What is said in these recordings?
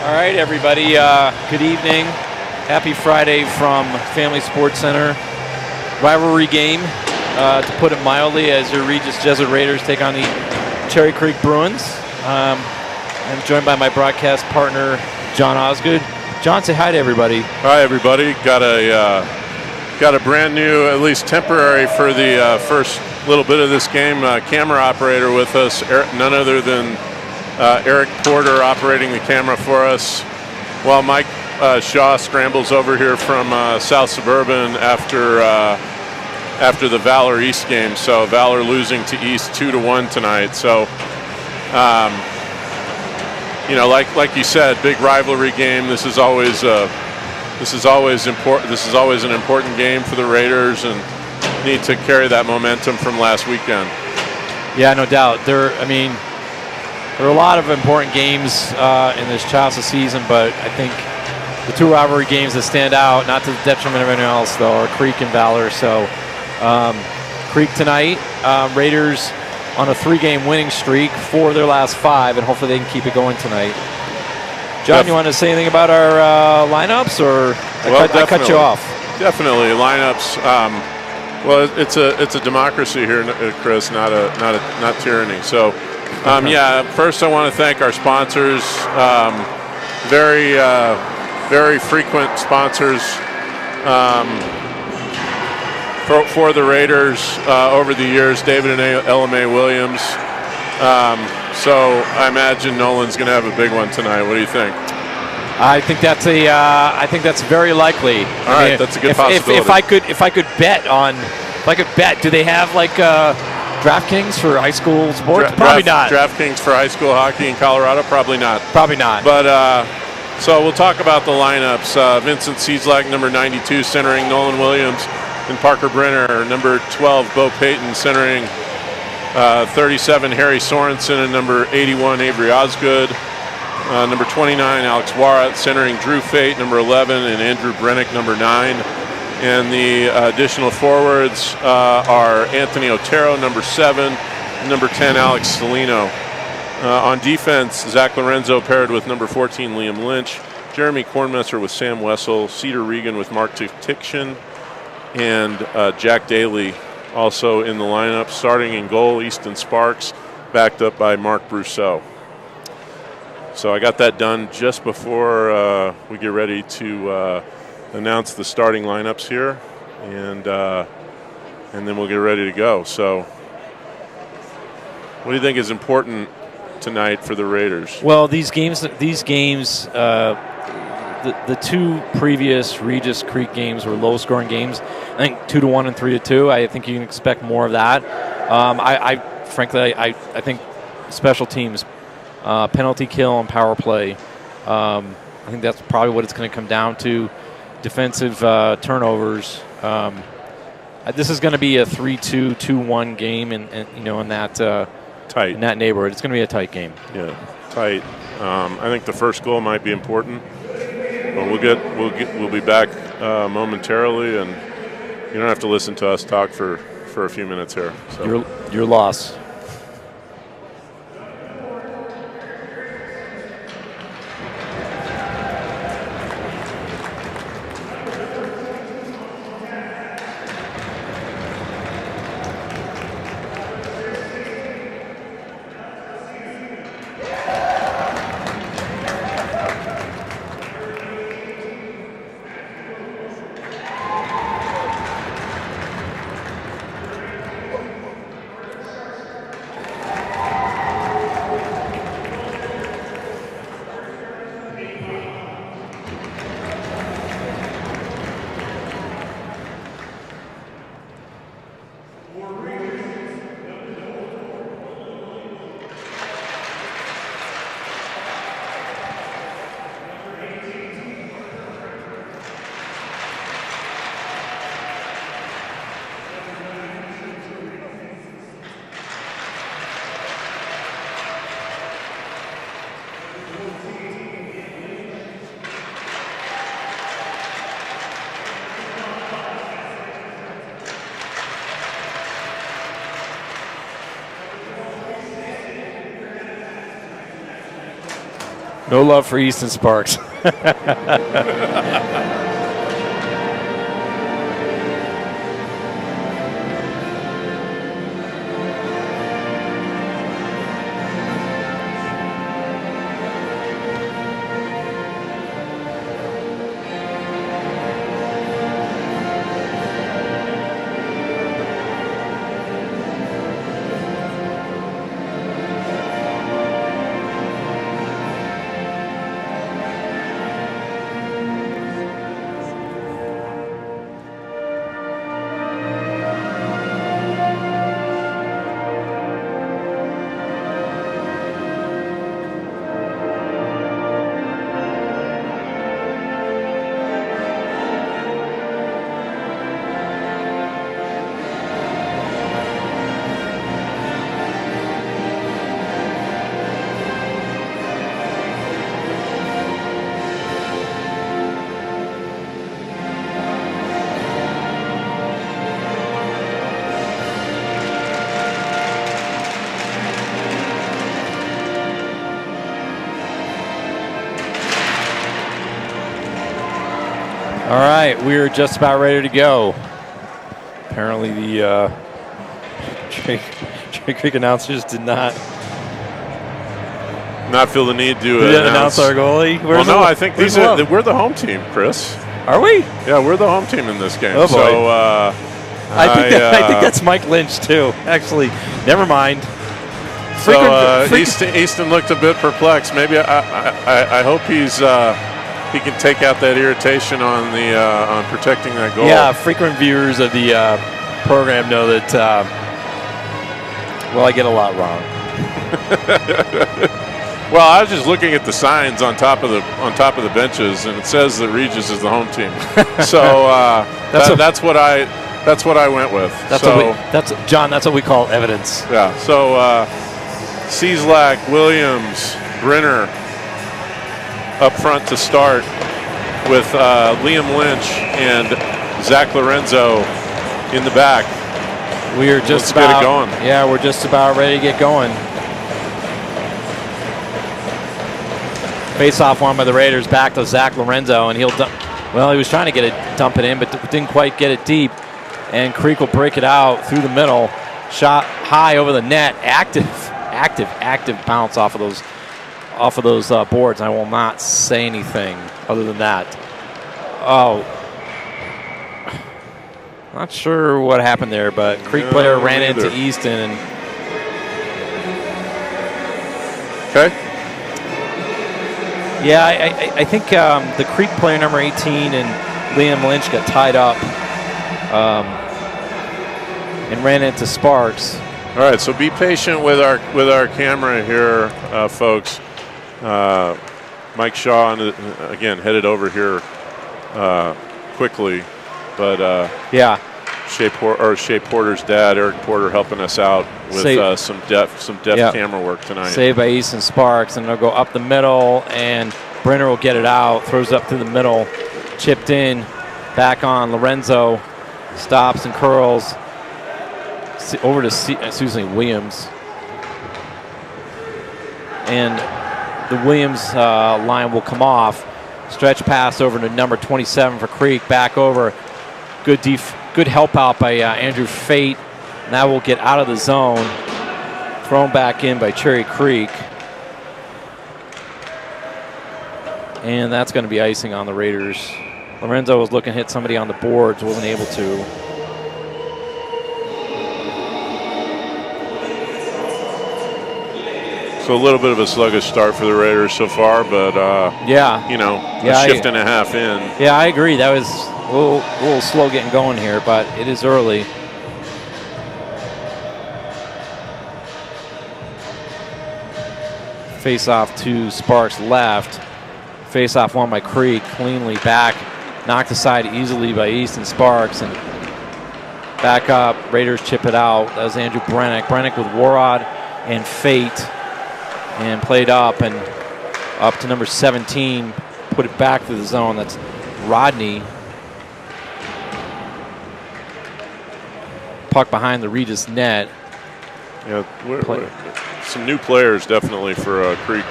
All right, everybody. Good evening. Happy Friday from Family Sports Center. Rivalry game, to put it mildly, as your Regis Jesuit Raiders take on the Cherry Creek Bruins. I'm joined by my broadcast partner, John Osgood. John, say hi to everybody. Hi, everybody. Got a brand new, at least temporary for the first little bit of this game, camera operator with us, none other than Eric Porter operating the camera for us, while Mike Shaw scrambles over here from South Suburban after the Valor East game. So Valor losing to East 2-1 tonight. So, like you said, big rivalry game. This is always important. This is always an important game for the Raiders, and need to carry that momentum from last weekend. Yeah, no doubt. There are a lot of important games in this Chaucer season, but I think the two rivalry games that stand out, not to the detriment of anyone else, though, are Creek and Valor. So Creek tonight, Raiders on a 3-game winning streak, 4 of their last 5, and hopefully they can keep it going tonight. John, you want to say anything about our lineups, or I cut you off? Definitely lineups. Well, it's a democracy here, Chris, not tyranny. So. First I want to thank our sponsors, very frequent sponsors for the Raiders over the years, David and LMA Williams. So I imagine Nolan's going to have a big one tonight. What do you think? I think that's very likely. All right, that's a good possibility. If I could bet, do they have like DraftKings for high school sports? Probably not. DraftKings for high school hockey in Colorado? Probably not. Probably not. But so we'll talk about the lineups. Vincent Cieslak, number 92, centering Nolan Williams, and Parker Brenner, number 12, Bo Payton, centering 37, Harry Sorensen, and number 81, Avery Osgood. Number 29, Alex Warat, centering Drew Fate, number 11, and Andrew Brennick, number 9. And the additional forwards are Anthony Otero, number 7, number 10, Alex Salino. On defense, Zach Lorenzo paired with number 14, Liam Lynch, Jeremy Kornmesser with Sam Wessel, Cedar Regan with Mark Tiction, and Jack Daly also in the lineup. Starting in goal, Easton Sparks, backed up by Mark Brousseau. So I got that done just before we get ready to announce the starting lineups here, and then we'll get ready to go. So what do you think is important tonight for the Raiders? Well, these games, the two previous Regis Creek games were low-scoring games. I think 2-1 and 3-2. I think you can expect more of that. Frankly, I think special teams, penalty kill and power play. I think that's probably what it's going to come down to. Defensive turnovers. This is going to be a 3-2, 2-1 game, and in that tight, in that neighborhood. It's going to be a tight game. Yeah, tight. I think the first goal might be important, but we'll be back momentarily, and you don't have to listen to us talk for a few minutes here. So. Your loss. No love for Easton Sparks. All right, we're just about ready to go. Apparently the Cherry Creek announcers did not feel the need to announce our goalie. I think we're the home team, Chris. Are we? Yeah, we're the home team in this game. Oh boy. So I think that's Mike Lynch too. Actually, never mind. Easton looked a bit perplexed. Maybe I hope he can take out that irritation on the on protecting that goal. Yeah, frequent viewers of the program know that. I get a lot wrong. Well, I was just looking at the signs on top of the benches, and it says that Regis is the home team. So that's what I went with. That's what we call evidence. Yeah. So Cieslak, Williams, Brenner up front to start with Liam Lynch and Zach Lorenzo in the back. We are just Let's get it going. Yeah, we're just about ready to get going. Face-off won by the Raiders, back to Zach Lorenzo, and he was trying to dump it in, but didn't quite get it deep. And Creek will break it out through the middle. Shot high over the net. Active bounce off of those boards. I will not say anything other than that. Oh, not sure what happened there, but Creek player ran into Easton. Okay. Yeah, I think the Creek player number 18 and Liam Lynch got tied up and ran into Sparks. All right, so be patient with our camera here, folks. Mike Shaw, again, headed over here quickly, but yeah, Shea Porter's dad, Eric Porter, helping us out with some depth camera work tonight. Saved by Easton Sparks, and they'll go up the middle, and Brenner will get it out, throws up through the middle, chipped in, back on Lorenzo, stops and curls over to Susan Williams, and the Williams line will come off. Stretch pass over to number 27 for Creek, back over. Good help out by Andrew Fate. Now we'll get out of the zone. Thrown back in by Cherry Creek. And that's going to be icing on the Raiders. Lorenzo was looking to hit somebody on the boards, wasn't able to. So a little bit of a sluggish start for the Raiders so far, but a shift and a half in. Yeah, I agree. That was a little slow getting going here, but it is early. Face off to Sparks left. Face off won by Creek, cleanly back, knocked aside easily by Easton Sparks, and back up. Raiders chip it out. That was Andrew Brennick. Brennick with Warrod and Fate, and played up and up to number 17. Put it back to the zone. That's Rodney. Puck behind the Regis net. Yeah, some new players definitely for Creek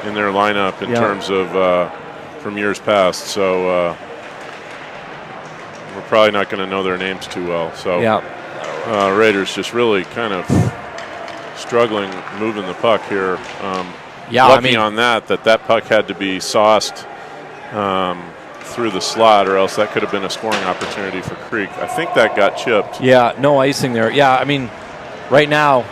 in their lineup in terms of from years past. So we're probably not going to know their names too well. So Raiders just really kind of struggling moving the puck here. Lucky on that puck had to be sauced through the slot, or else that could have been a scoring opportunity for Creek. I think that got chipped. Yeah, no icing there. Yeah, I mean, right now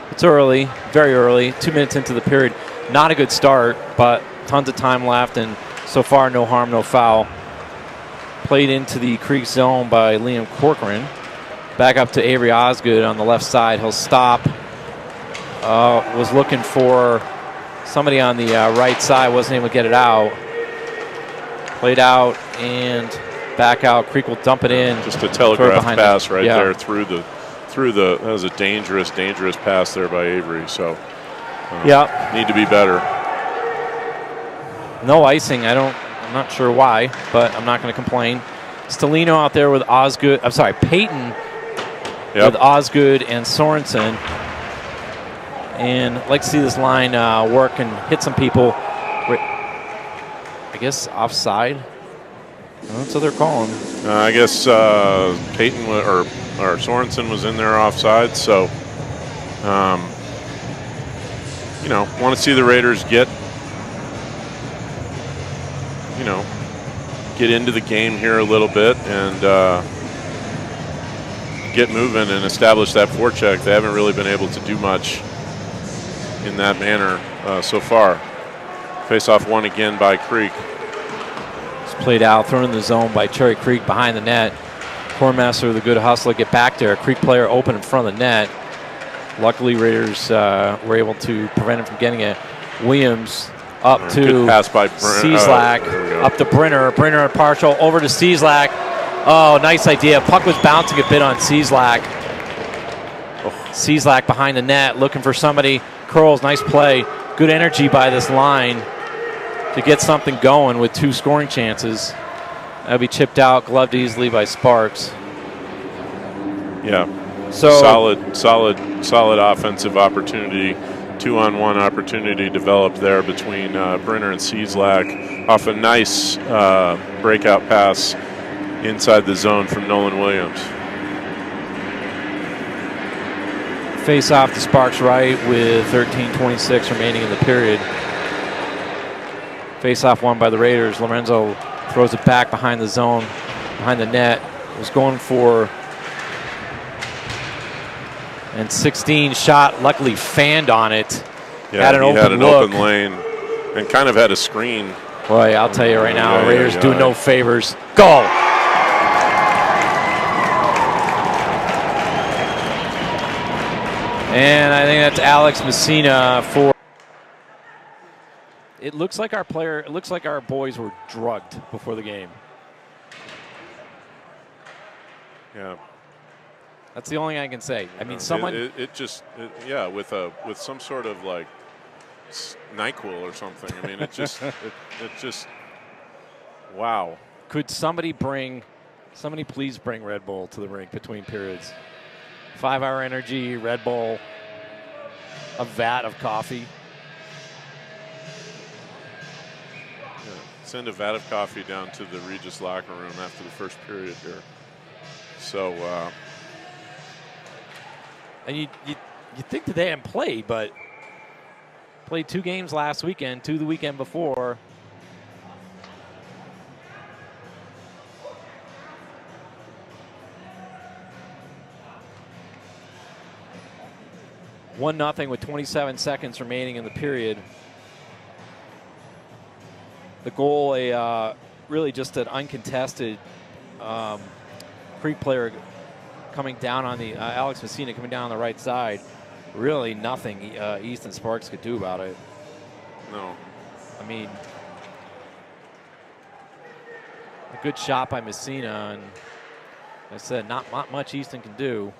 it's early, very early, 2 minutes into the period. Not a good start, but tons of time left, and so far no harm, no foul. Played into the Creek zone by Liam Corcoran. Back up to Avery Osgood on the left side. He'll stop. Was looking for somebody on the right side. Wasn't able to get it out. Played out and back out. Creek will dump it in. Just a telegraph pass there through the. That was a dangerous pass there by Avery. So need to be better. No icing. I'm not sure why, but I'm not going to complain. Stelino out there with Osgood. I'm sorry, Peyton with Osgood and Sorensen. And I'd like to see this line work and hit some people. I guess offside. That's what they're calling. I guess Peyton or Sorensen was in there offside. So, want to see the Raiders get into the game here a little bit and get moving and establish that forecheck. They haven't really been able to do much in that manner so far. Face-off won again by Creek. It's played out, thrown in the zone by Cherry Creek behind the net. Cornmaster with a good hustle, get back there. Creek player open in front of the net. Luckily, Raiders were able to prevent him from getting it. Williams up to good pass by Cieslak, up to Brenner. Brenner partial over to Cieslak. Oh, nice idea. Puck was bouncing a bit on Cieslak. Cieslak behind the net, looking for somebody. Curls, nice play. Good energy by this line to get something going with 2 scoring chances. That'll be chipped out, gloved easily by Sparks. Yeah. So solid offensive opportunity. 2-on-1 opportunity developed there between Brenner and Cieslak off a nice breakout pass inside the zone from Nolan Williams. Face off to Sparks right with 13:26 remaining in the period. Face off won by the Raiders. Lorenzo throws it back behind the zone, behind the net. Was going for and 16 shot, luckily fanned on it. Yeah, had an open lane and kind of had a screen. Boy, I'll tell you right now, Raiders do no favors. Goal! And I think that's Alex Messina for. It looks like our boys were drugged before the game. Yeah. That's the only thing I can say. I mean, someone. With some sort of like NyQuil or something. I mean, it just, wow. Could somebody please bring Red Bull to the rink between periods? 5 Hour Energy, Red Bull, a vat of coffee. Yeah. Send a vat of coffee down to the Regis locker room after the first period here. So. And you think that they hadn't played, but played 2 games last weekend, 2 the weekend before. One nothing with 27 seconds remaining in the period. The goal, really just an uncontested Creek player coming down on the Alex Messina coming down on the right side. Really nothing Easton Sparks could do about it. No. I mean, a good shot by Messina, and like I said, not much Easton can do.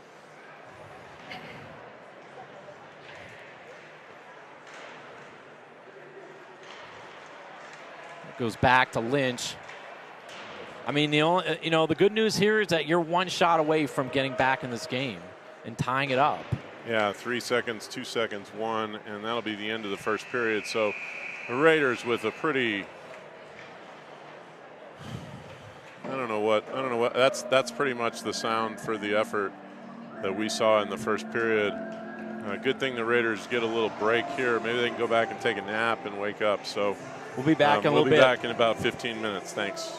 It goes back to Lynch. I mean, the good news here is that you're 1 shot away from getting back in this game and tying it up. Yeah, 3 seconds, 2 seconds, 1, and that'll be the end of the first period. So The Raiders with a pretty, I don't know what, that's pretty much the sound for the effort that we saw in the first period. Good thing the Raiders get a little break here. Maybe they can go back and take a nap and wake up. So we'll be back in a little bit. We'll be back in about 15 minutes. Thanks.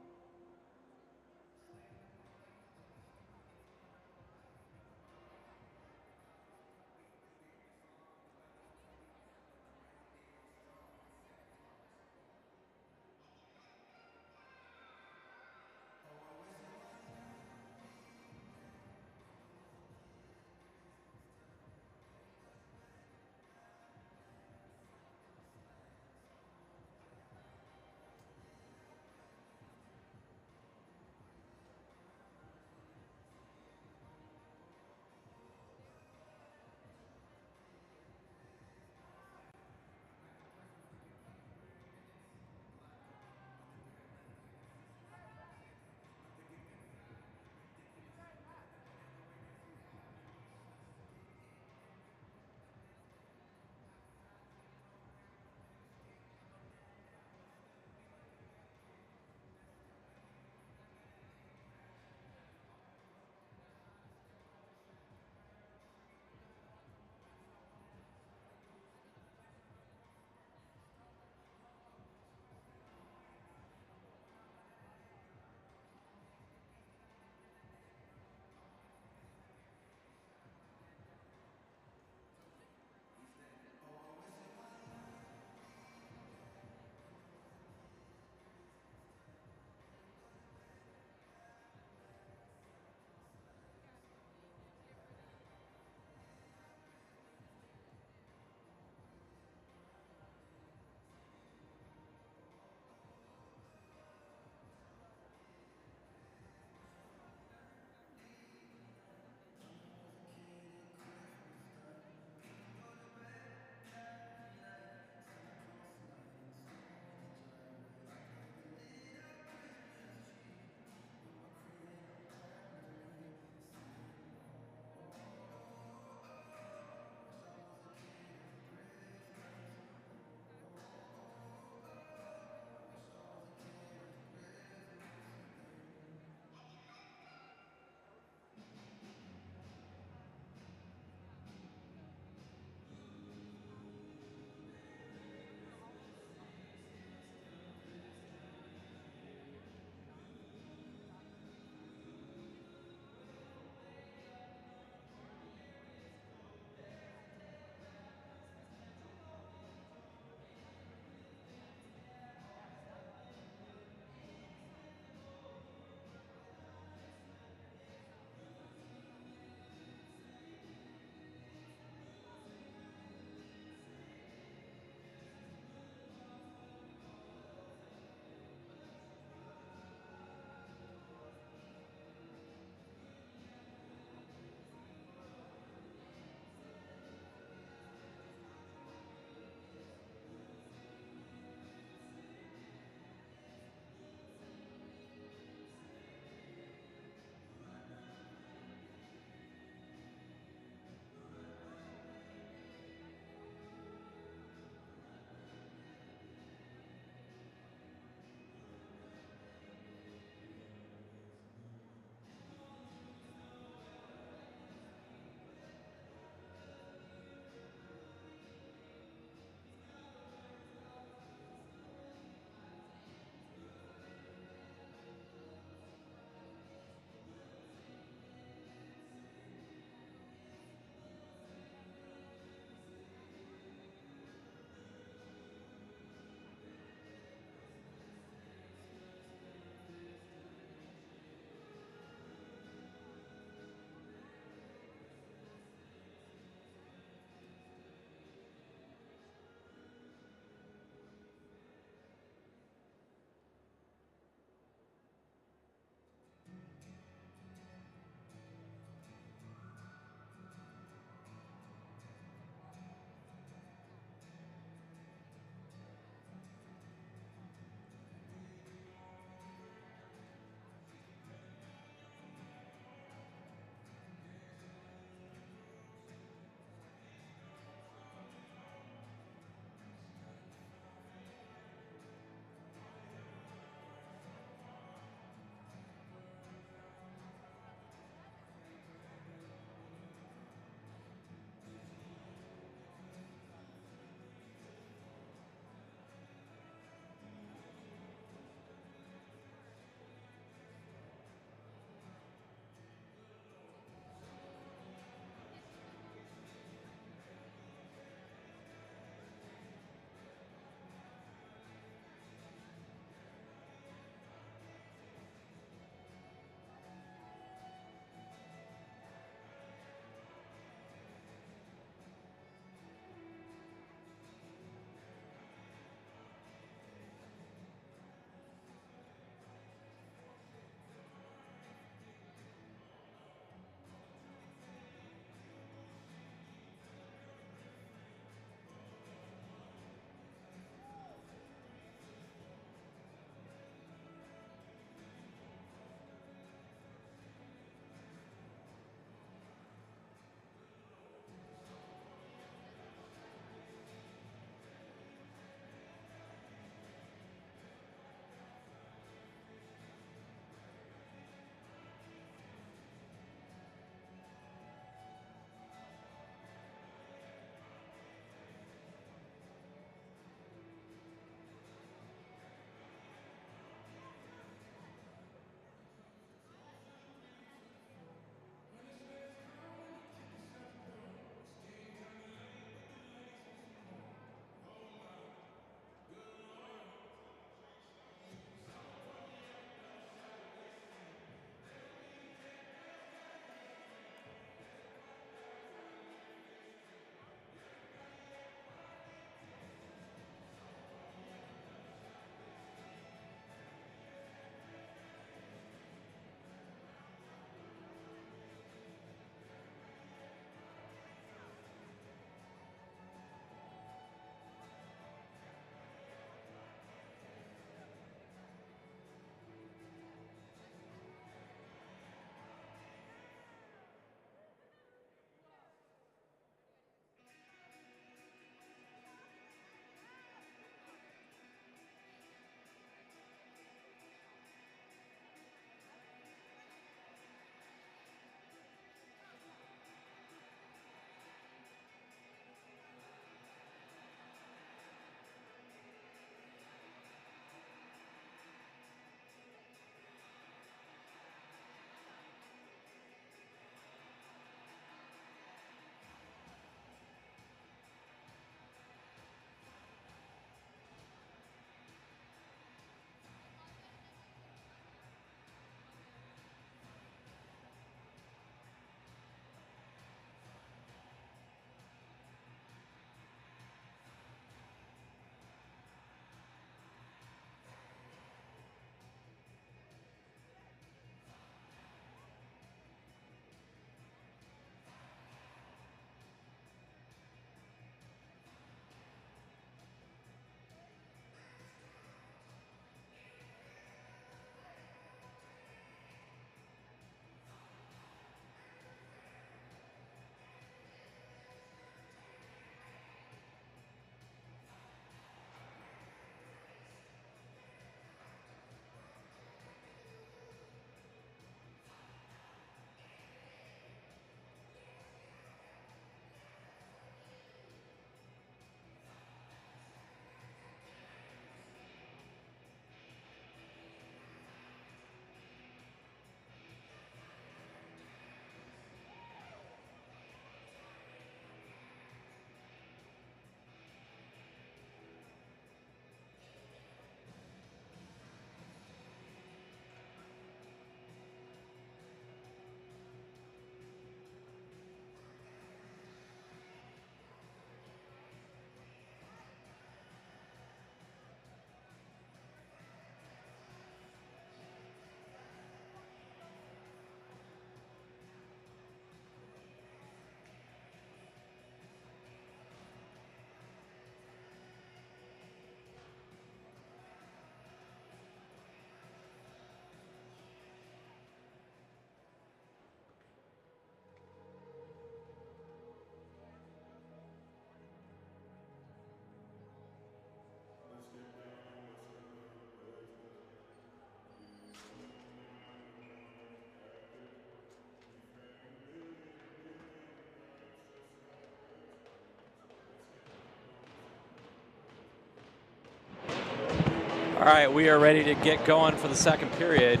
right, we are ready to get going for the second period.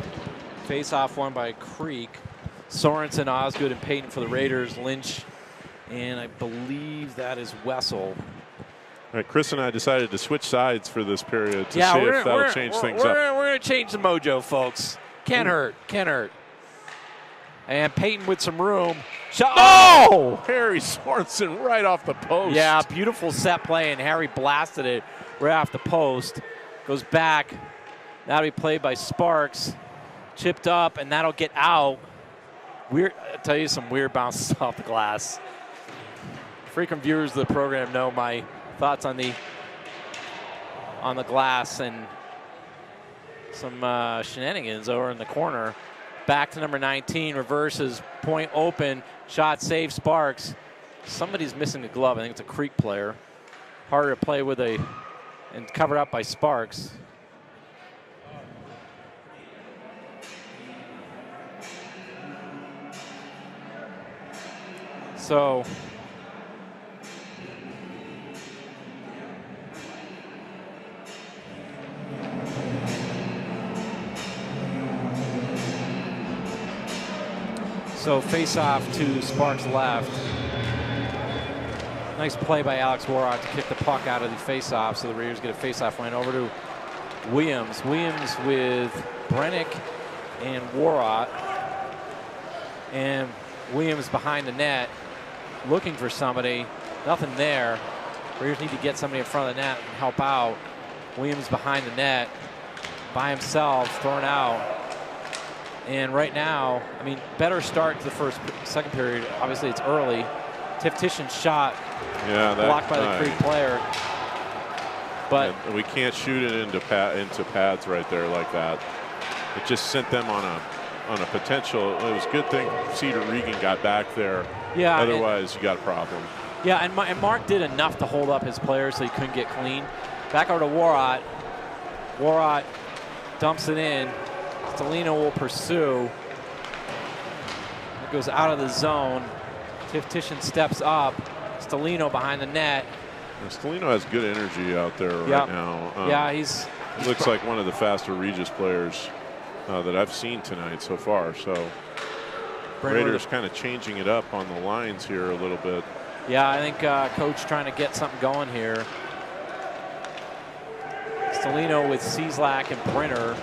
Face-off won by Creek. Sorensen, Osgood, and Payton for the Raiders. Lynch, and I believe that is Wessel. All right, Chris and I decided to switch sides for this period to see if that'll change things up. We're going to change the mojo, folks. Can't hurt. And Payton with some room. Shot. Oh! Harry Sorensen right off the post. Yeah, beautiful set play, and Harry blasted it right off the post. Goes back. That'll be played by Sparks. Chipped up, and that'll get out. Weird. I'll tell you some weird bounces off the glass. Frequent viewers of the program know my thoughts on the glass, and some shenanigans over in the corner. Back to number 19, reverses, point open, shot save, Sparks. Somebody's missing a glove. I think it's a Creek player. Harder to play with and covered up by Sparks. So face off to Sparks left. Nice play by Alex Warrock to kick the puck out of the face-off, so the Raiders get a face-off line over to Williams. Williams with Brennick and Warrock. And Williams behind the net, looking for somebody. Nothing there. Raiders need to get somebody in front of the net and help out. Williams behind the net, by himself, thrown out. And right now, I mean, better start to the second period. Obviously, it's early. Tiftishen's shot blocked by the Creek player. But we can't shoot it into pads right there like that. It just sent them on a potential. It was a good thing Cedar Regan got back there. Yeah. Otherwise, you got a problem. Yeah, and Mark did enough to hold up his players so he couldn't get clean. Back over to Warrott. Warrott dumps it in. Stelino will pursue. It goes out of the zone. Tiftishen steps up. Stelino behind the net. Stelino has good energy out there right now. He looks like one of the faster Regis players that I've seen tonight so far. So Raiders kind of changing it up on the lines here a little bit. Yeah, I think Coach trying to get something going here. Stelino with Cieslak and Brenner.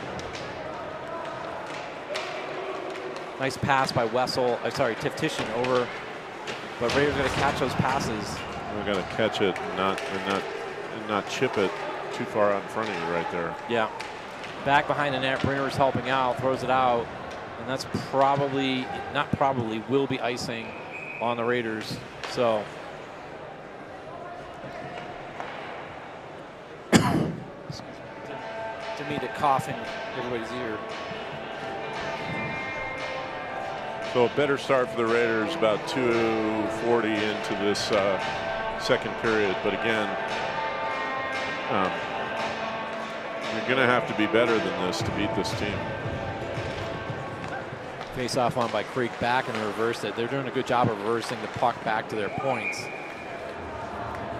Nice pass by Tiftishen over. But Raiders are going to catch those passes. We're going to catch it and not chip it too far out in front of you right there. Yeah. Back behind the net, Brenner's helping out, throws it out. And that's will be icing on the Raiders. So. Didn't mean to cough in everybody's ear. So a better start for the Raiders, about 2:40 into this second period. But again, you're going to have to be better than this to beat this team. Face off on by Creek back and reverse it. They're doing a good job of reversing the puck back to their points.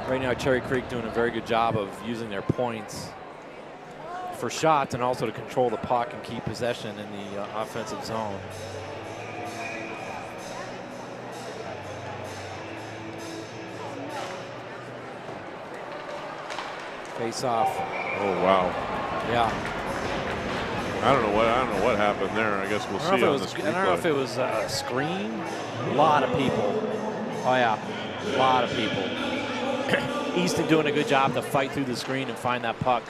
Right now, Cherry Creek doing a very good job of using their points for shots and also to control the puck and keep possession in the offensive zone. Face off. Oh wow. Yeah. I don't know what happened there. I guess we'll see on this replay. I don't know if it was a screen. A lot of people. Oh yeah, a lot of people. Easton doing a good job to fight through the screen and find that puck.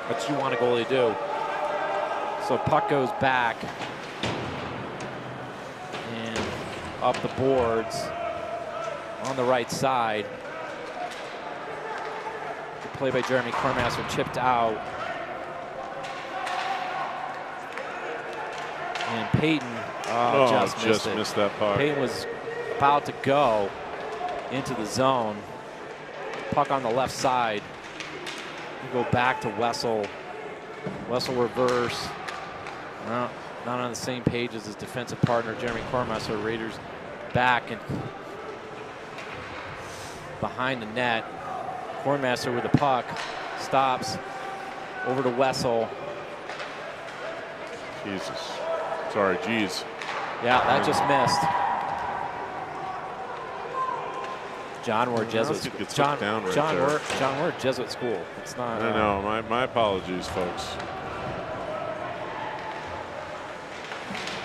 That's what you want a goalie to do. So puck goes back and up the boards on the right side. Play by Jeremy Cormaster, chipped out. And Payton just missed that puck. Payton was about to go into the zone. Puck on the left side. We go back to Wessel. Wessel reverse. Not on the same page as his defensive partner, Jeremy Cormaster. Raiders back and behind the net. Cornmaster with the puck, stops, Over to Wessel. Jesus. Sorry, geez. Yeah, that just missed. John, we're Jesuit school. John, we're Jesuit school. It's not. I know. My apologies, folks.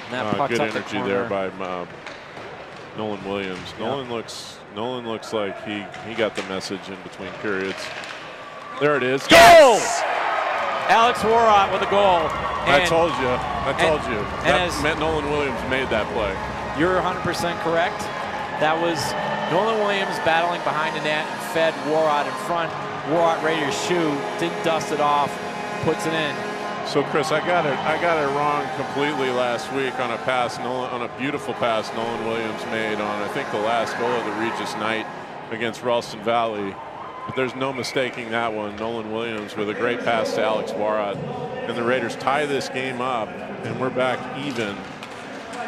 Good energy there by Nolan Williams. Yep. Nolan looks like he got the message in between periods. There it is. Goal! Alex Warrott with a goal. I told you. That meant Nolan Williams made that play. You're 100% correct. That was Nolan Williams battling behind the net and fed Warrott in front. Warrott ready to shoot, didn't dust it off, puts it in. So Chris, I got it wrong completely last week on a beautiful pass Nolan Williams made on I think the last goal of the Regis night against Ralston Valley. But there's no mistaking that one. Nolan Williams with a great pass to Alex Warrott, and the Raiders tie this game up, and we're back even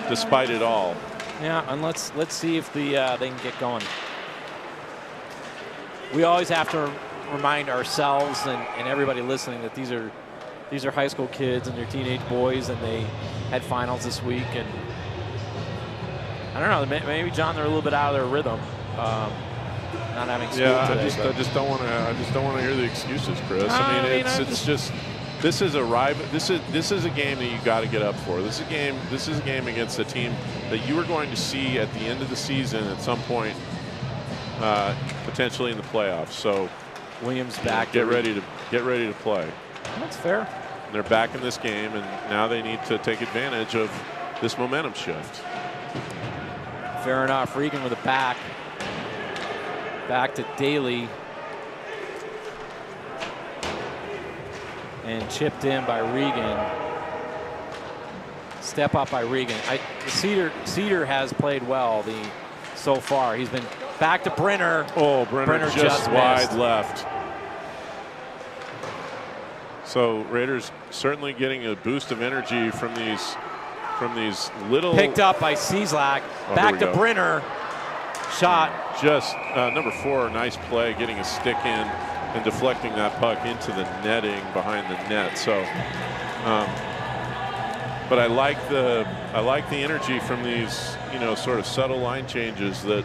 despite it all. Yeah, and let's see if they can get going. We always have to remind ourselves and everybody listening that these are high school kids and they're teenage boys, and they had finals this week, and I don't know, maybe John, they're a little bit out of their rhythm, not having school today. I just don't want to hear the excuses, Chris. This is a game that you got to get up for. This is a game against a team that you are going to see at the end of the season at some point, potentially in the playoffs. So Williams back. Get ready to play. That's fair. And they're back in this game, and now they need to take advantage of this momentum shift. Fair enough. Regan with a back to Daly. And chipped in by Regan. Step up by Regan. Cedar has played well so far. He's been back to Brenner. Oh, Brenner just wide missed. left. So Raiders certainly getting a boost of energy from these little. Picked up by Cieslak. Back to Brenner. Shot. Just number 4, nice play, getting a stick in and deflecting that puck into the netting behind the net. So, but I like the energy from these, sort of subtle line changes that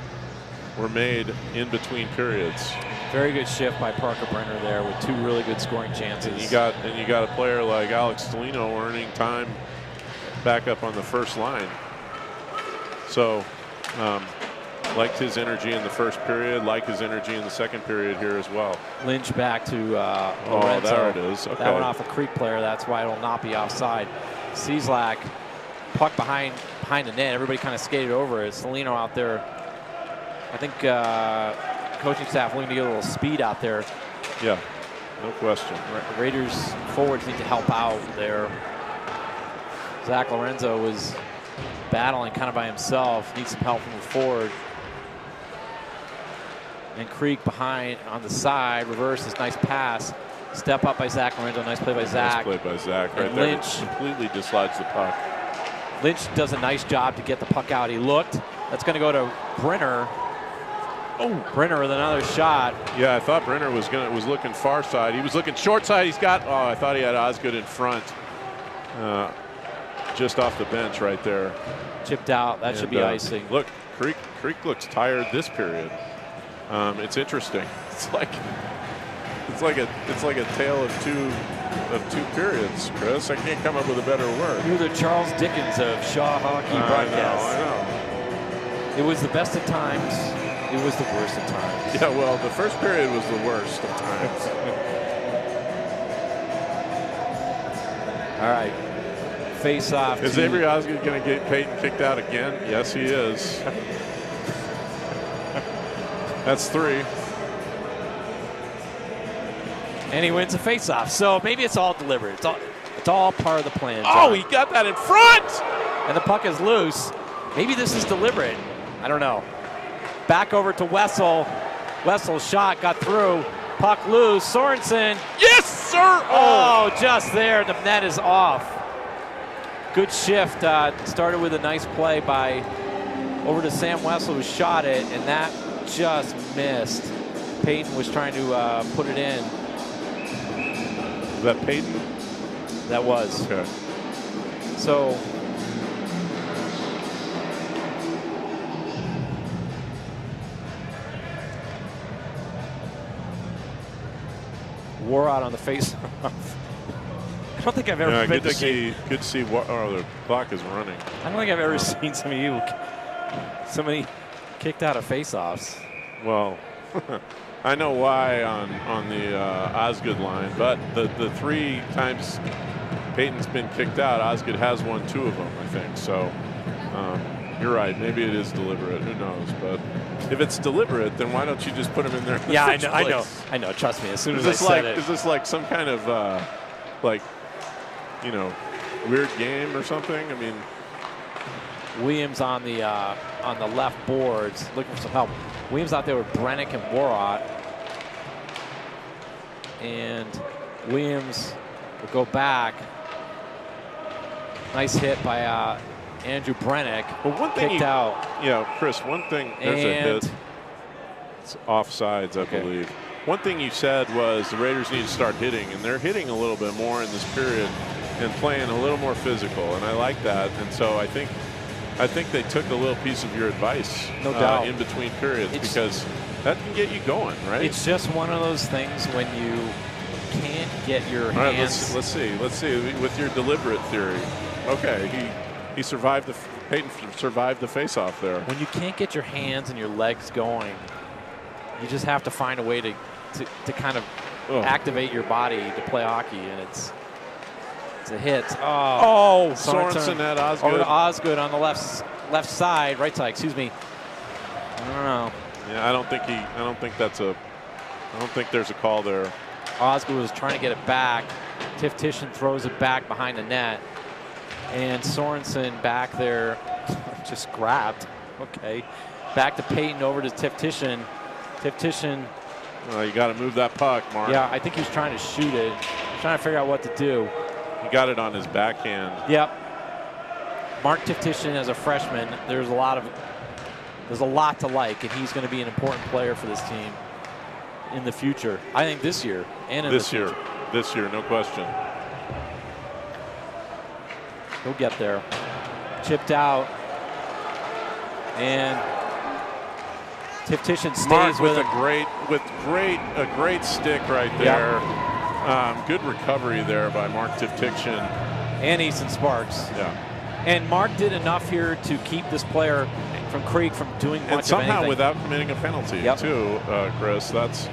were made in between periods. Very good shift by Parker Brenner there with 2 really good scoring chances. And you got a player like Alex Stelino earning time back up on the first line. So, liked his energy in the first period, like his energy in the second period here as well. Lynch back to Lorenzo. Oh, there it is. Okay. That went off a Creek player. That's why it'll not be offside. Cieslak, puck behind the net. Everybody kind of skated over it. Stelino out there. I think coaching staff looking to get a little speed out there. Yeah, no question. Raiders forwards need to help out there. Zach Lorenzo was battling kind of by himself. Needs some help from the forward. And Creek behind on the side, reverses, nice pass. Step up by Zach Lorenzo, nice play by Zach. Nice play by Zach right there. Lynch completely dislodged the puck. Lynch does a nice job to get the puck out. He looked. That's going to go to Brenner. Oh, Brenner with another shot. Yeah, I thought Brenner was looking far side. He was looking short side. I thought he had Osgood in front. Just off the bench right there. Chipped out. That should be icing. Look, Creek looks tired this period. It's interesting. It's like a tale of two periods, Chris. I can't come up with a better word. You're the Charles Dickens of Shaw hockey broadcasts. I know. It was the best of times. It was the worst of times. Yeah, well, the first period was the worst of times. All right. Face off. Is Avery Osgood going to get Peyton kicked out again? Yes, he is. That's 3. And he wins a face-off. So maybe it's all deliberate. It's all part of the plan. John. Oh, he got that in front! And the puck is loose. Maybe this is deliberate. I don't know. Back over to Wessel. Wessel's shot got through. Puck loose. Sorensen. Yes, sir! Oh, just there. The net is off. Good shift. Started with a nice play by over to Sam Wessel, who shot it, and that just missed. Peyton was trying to put it in. Was that Peyton? That was. Okay. So wore out on the face. I don't think I've ever been to a game. Good to see. Oh, the clock is running. I don't think I've ever seen somebody kicked out of face-offs. Well, I know why on the Osgood line, but the 3 times Peyton's been kicked out, Osgood has won 2 of them, I think. So you're right. Maybe it is deliberate. Who knows? But if it's deliberate, then why don't you just put him in there? Yeah, I know. Trust me. As soon as I said it. Is this like some kind of weird game or something? I mean, Williams on the left boards looking for some help. Williams out there with Brennick and Warrott, and Williams will go back. Nice hit by Andrew Brennick. But one thing kicked out. Chris. One thing. There's a hit. It's offsides, I believe. One thing you said was the Raiders need to start hitting, and they're hitting a little bit more in this period and playing a little more physical, and I like that. And so I think they took a little piece of your advice, no doubt, in between periods, because that can get you going, right? It's just one of those things when you can't get your hands. All right, let's see with your deliberate theory. Okay, he survived Peyton survived the face-off there. When you can't get your hands and your legs going, you just have to find a way to kind of activate your body to play hockey, and it's a hit. Oh, Sorensen at Osgood. Over to Osgood on the left side, right side. Excuse me. I don't know. Yeah, I don't think there's a call there. Osgood was trying to get it back. Tiftition throws it back behind the net, and Sorensen back there just grabbed. Okay, back to Peyton, over to Tiftition. Tiftition. You got to move that puck, Mark. Yeah, I think he was trying to shoot it. Trying to figure out what to do. He got it on his backhand. Yep. Mark Tiftition as a freshman, there's a lot to like, and he's going to be an important player for this team in the future. I think this year and in this year, no question. He'll get there. Chipped out, and Tiftition stays Mark with a great stick right there. Yep. Good recovery there by Mark Tiftition and Easton Sparks. Yeah. And Mark did enough here to keep this player from Creek from doing much and somehow of anything. without committing a penalty too, Chris. That's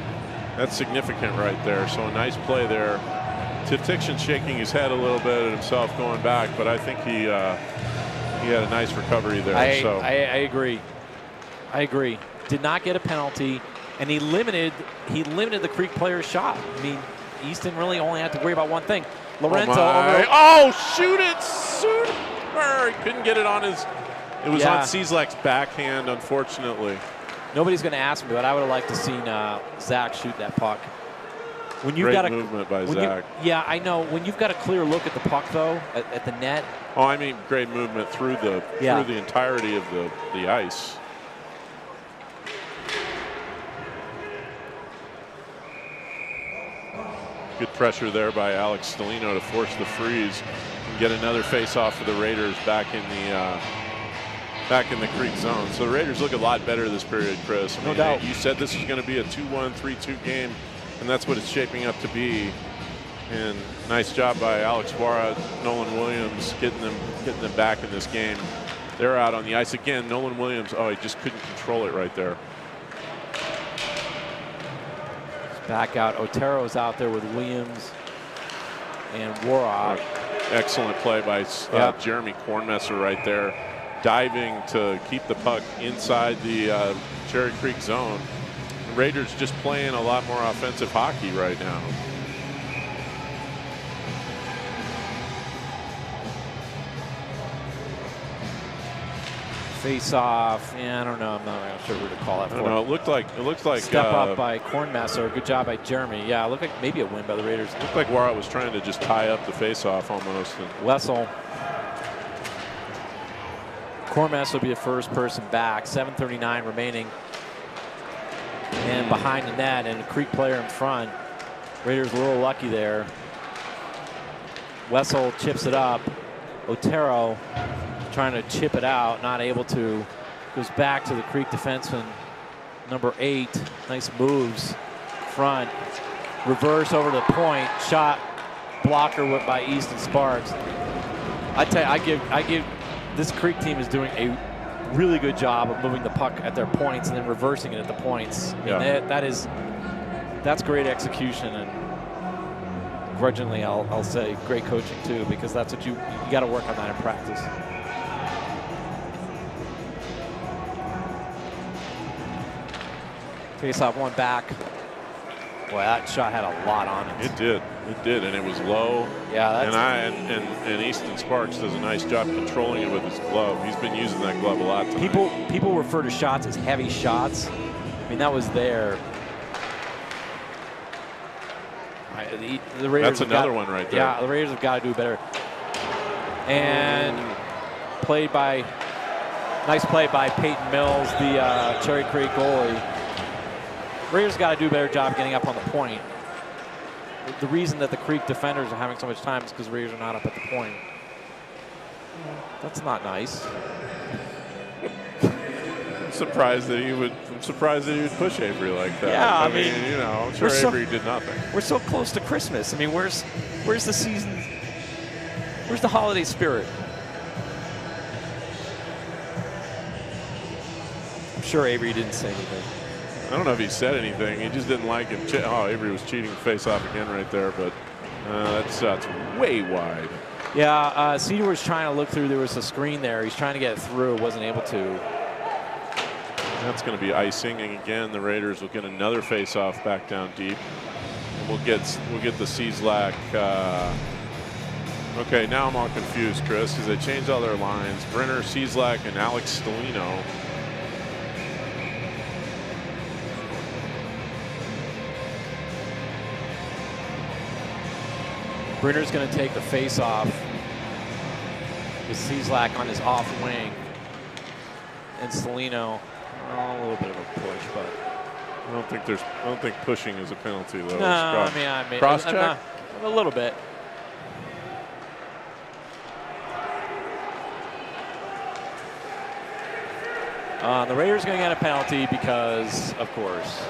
significant right there. So a nice play there. Tiftiction shaking his head a little bit at himself going back, but I think he had a nice recovery there. I agree. I agree. Did not get a penalty, and he limited the Creek player's shot. I mean, Easton really only had to worry about one thing. Lorenzo. Shoot it! He couldn't get it on his. It was on Cieslak's backhand, unfortunately. Nobody's going to ask me, but I would have liked to seen Zach shoot that puck. When you've Great movement by Zach. Yeah, I know. When you've got a clear look at the puck, though, at the net. Oh, I mean, great movement through the entirety of the ice. Good pressure there by Alex Stelino to force the freeze and get another face-off for the Raiders back in the Creek zone. So the Raiders look a lot better this period, Chris. No doubt. You said this was going to be a 2-1, 3-2 game, and that's what it's shaping up to be. And nice job by Alex Warrott, Nolan Williams getting them back in this game. They're out on the ice again. Nolan Williams, he just couldn't control it right there. Back out. Otero's out there with Williams and Warrott. Excellent play by Jeremy Kornmesser right there, diving to keep the puck inside the Cherry Creek zone. The Raiders just playing a lot more offensive hockey right now. Face off. Yeah, I don't know. I'm not sure who to call that for. No, it looked like step up by Kornmesser. Good job by Jeremy. Yeah, it looked like maybe a win by the Raiders. Looked like Warrott was trying to just tie up the face off almost. Wessel. Kornmesser will be the first person back. 7:39 remaining. And behind the net, and a Creek player in front. Raiders a little lucky there. Wessel chips it up. Otero trying to chip it out, not able to. Goes back to the Creek defenseman, number 8. Nice moves, front, reverse over to the point, shot, blocker by Easton Sparks. I tell you, I give this Creek team is doing a really good job of moving the puck at their points and then reversing it at the points. Yeah. And that's great execution, and grudgingly I'll say great coaching too, because that's what you got to work on that in practice. Face off one back. Boy, that shot had a lot on it. It did, and it was low. Yeah, that's and Easton Sparks does a nice job controlling it with his glove. He's been using that glove a lot tonight. People refer to shots as heavy shots. I mean, that was there. The Raiders. That's another one right there. Yeah, the Raiders have got to do better. And nice play by Peyton Mills, the Cherry Creek goalie. Raiders got to do a better job getting up on the point. The reason that the Creek defenders are having so much time is because Raiders are not up at the point. That's not nice. I'm surprised that he would push Avery like that. Yeah, I mean, you know, I'm sure Avery did nothing. We're so close to Christmas. I mean, where's the season? Where's the holiday spirit? I'm sure Avery didn't say anything. I don't know if he said anything. He just didn't like him. Oh, Avery was cheating face-off again right there, but that's way wide. Yeah, Cedar was trying to look through. There was a screen there. He's trying to get it through. Wasn't able to. That's going to be icing, and again, the Raiders will get another face-off back down deep. And we'll get the Cieslak. Okay, now I'm all confused, Chris, because they changed all their lines. Brenner, Cieslak, and Alex Stelino. Brenner's going to take the face-off with Cieslak on his off wing, and Stelino, a little bit of a push, but I don't think pushing is a penalty though. no, I mean cross check a little bit. The Raiders are going to get a penalty because, of course,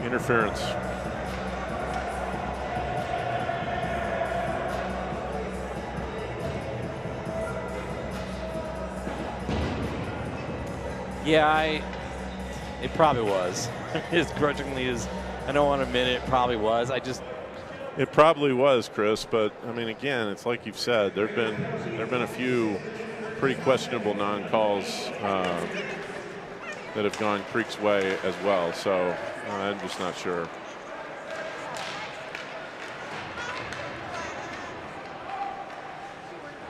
interference. yeah, it probably was. As grudgingly as I don't want to admit it, probably was. It probably was, Chris, but I mean, again, it's like you've said. There've been a few pretty questionable non-calls that have gone Creek's way as well. So I'm just not sure.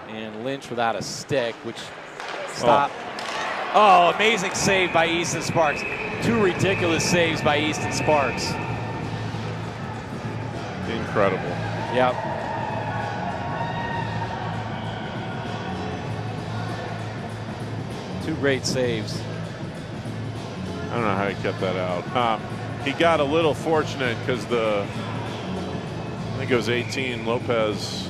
And Lynch without a stick, which stopped. Oh, amazing save by Easton Sparks. 2 ridiculous saves by Easton Sparks. Incredible. Yep. Two great saves. I don't know how he kept that out. He got a little fortunate because I think it was 18 Lopez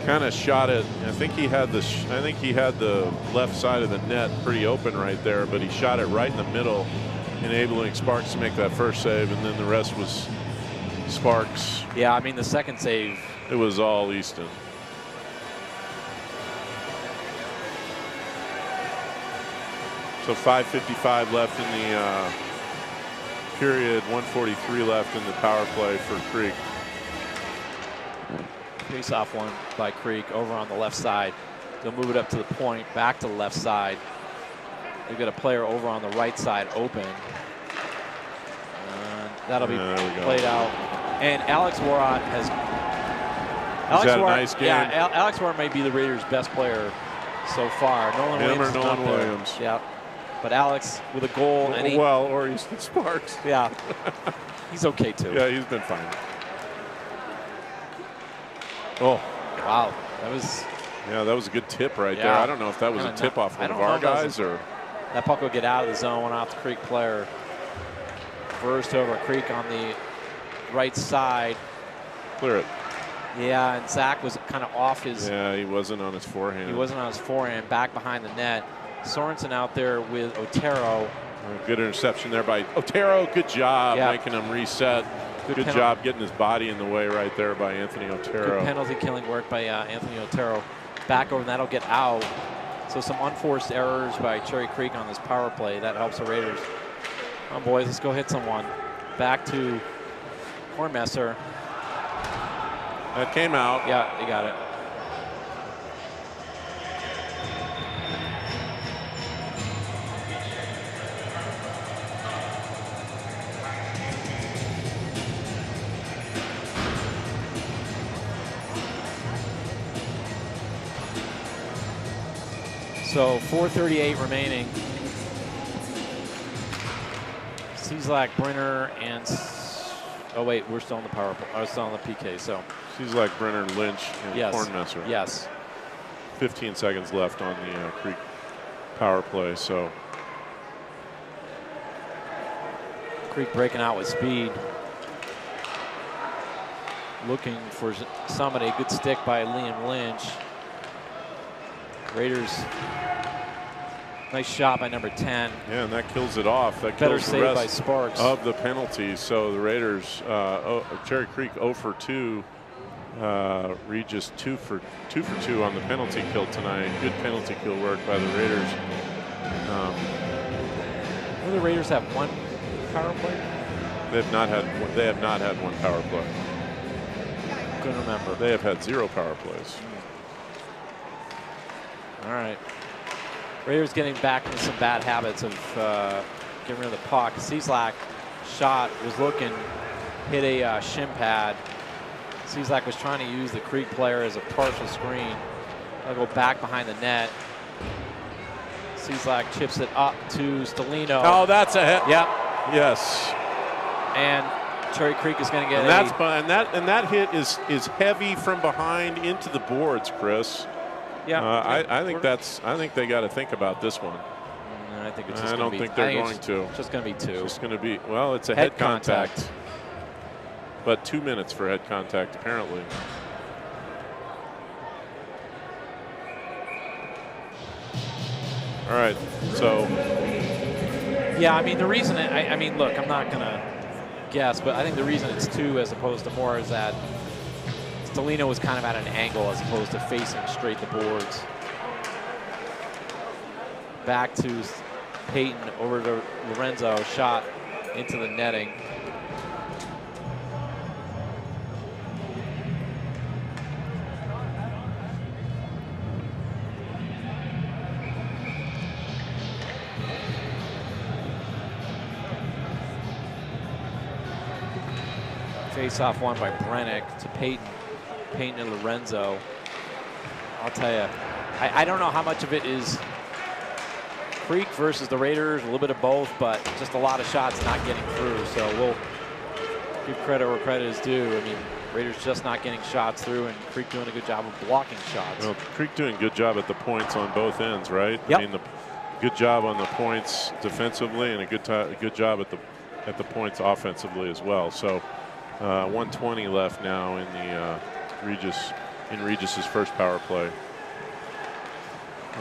kind of shot it. I think he had the left side of the net pretty open right there, but he shot it right in the middle, enabling Sparks to make that first save, and then the rest was Sparks. Yeah, I mean the second save. It was all Easton. So 5:55 left in the period, 1:43 left in the power play for Creek. Face-off one by Creek over on the left side. They'll move it up to the point, back to the left side. They've got a player over on the right side open. And that'll be played out. And Alex Warrant has. Alex Warrant, a nice game? Yeah, Alex Warrant may be the Raiders' best player so far. Nolan Williams. Nolan Williams. Yeah. But Alex with a goal. And or Easton Sparks. Yeah. He's okay too. Yeah, he's been fine. Oh, wow. That was a good tip right there. I don't know if that was a tip off one of our guys or. That puck will get out of the zone, went off the Creek player. First over Creek on the right side. Clear it. Yeah, and Zach was kind of off his. Yeah, he wasn't on his forehand. He wasn't on his forehand, back behind the net. Sorensen out there with Otero. Good interception there by Otero. Good job making him reset. Good job getting his body in the way right there by Anthony Otero. Good penalty killing work by Anthony Otero. Back over, and that'll get out. So some unforced errors by Cherry Creek on this power play. That helps the Raiders. Come on, boys, let's go hit someone. Back to Hornmesser. That came out. Yeah, you got it. So 4:38 remaining. Cieslak, Brenner, and oh wait, we're still on the power play. I was still on the PK. So Cieslak, Brenner, Lynch, and Hornmesser. Yes. 15 seconds left on the Creek power play. So Creek breaking out with speed, looking for somebody. Good stick by Liam Lynch. Raiders. Nice shot by number 10. Yeah, and that kills it off. That Better kills the save rest by Sparks of the penalties. So the Raiders, Cherry Creek 0 for 2. Regis 2 for 2 on the penalty kill tonight. Good penalty kill work by the Raiders. Will the Raiders have one power play? They have not had one power play. Couldn't remember. They have had 0 power plays. All right. Raiders getting back into some bad habits of getting rid of the puck. Cieslak shot was looking, hit a shin pad. Cieslak was trying to use the Creek player as a partial screen. They'll go back behind the net. Cieslak chips it up to Stelino. Oh, that's a hit. Yep. Yes. And Cherry Creek is going to get and that hit is heavy from behind into the boards, Chris. Yeah, I think they got to think about this one. I think it's just I don't think they're going to. It's just going to be 2. It's just going to be, well, it's a head contact. But 2 minutes for head contact, apparently. All right, so. Yeah, I mean, the reason, I mean, look, I'm not going to guess, but I think the reason it's 2 as opposed to more is that Stelino was kind of at an angle as opposed to facing straight the boards. Back to Peyton over to Lorenzo, shot into the netting. Face-off won by Brennick to Peyton. Peyton and Lorenzo. I'll tell you, I don't know how much of it is Creek versus the Raiders, a little bit of both, but just a lot of shots not getting through. So we'll give credit where credit is due. I mean, Raiders just not getting shots through, and Creek doing a good job of blocking shots. Well, Creek doing a good job at the points on both ends, right? Yep. I mean, good job on the points defensively, and a good job at the points offensively as well. So 1:20 left now in the Regis's first power play.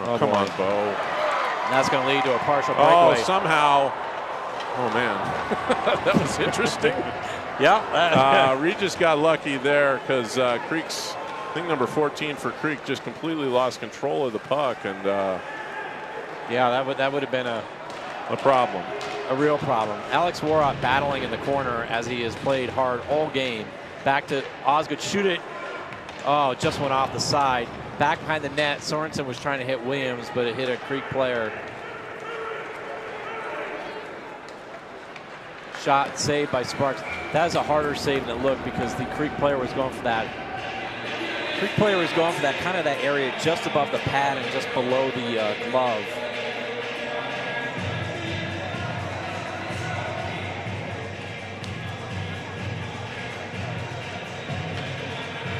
Oh, come on, Bo. And that's going to lead to a partial breakaway. Oh, somehow. Oh, man. That was interesting. Yeah. Regis got lucky there because Creek's, I think number 14 for Creek, just completely lost control of the puck. And yeah, that would have been a problem. A real problem. Alex Warrock battling in the corner as he has played hard all game. Back to Osgood, shoot it. Oh, just went off the side. Back behind the net, Sorensen was trying to hit Williams, but it hit a Creek player. Shot saved by Sparks. That is a harder save than it looked because the Creek player was going for that. Creek player was going for that kind of that area just above the pad and just below the glove.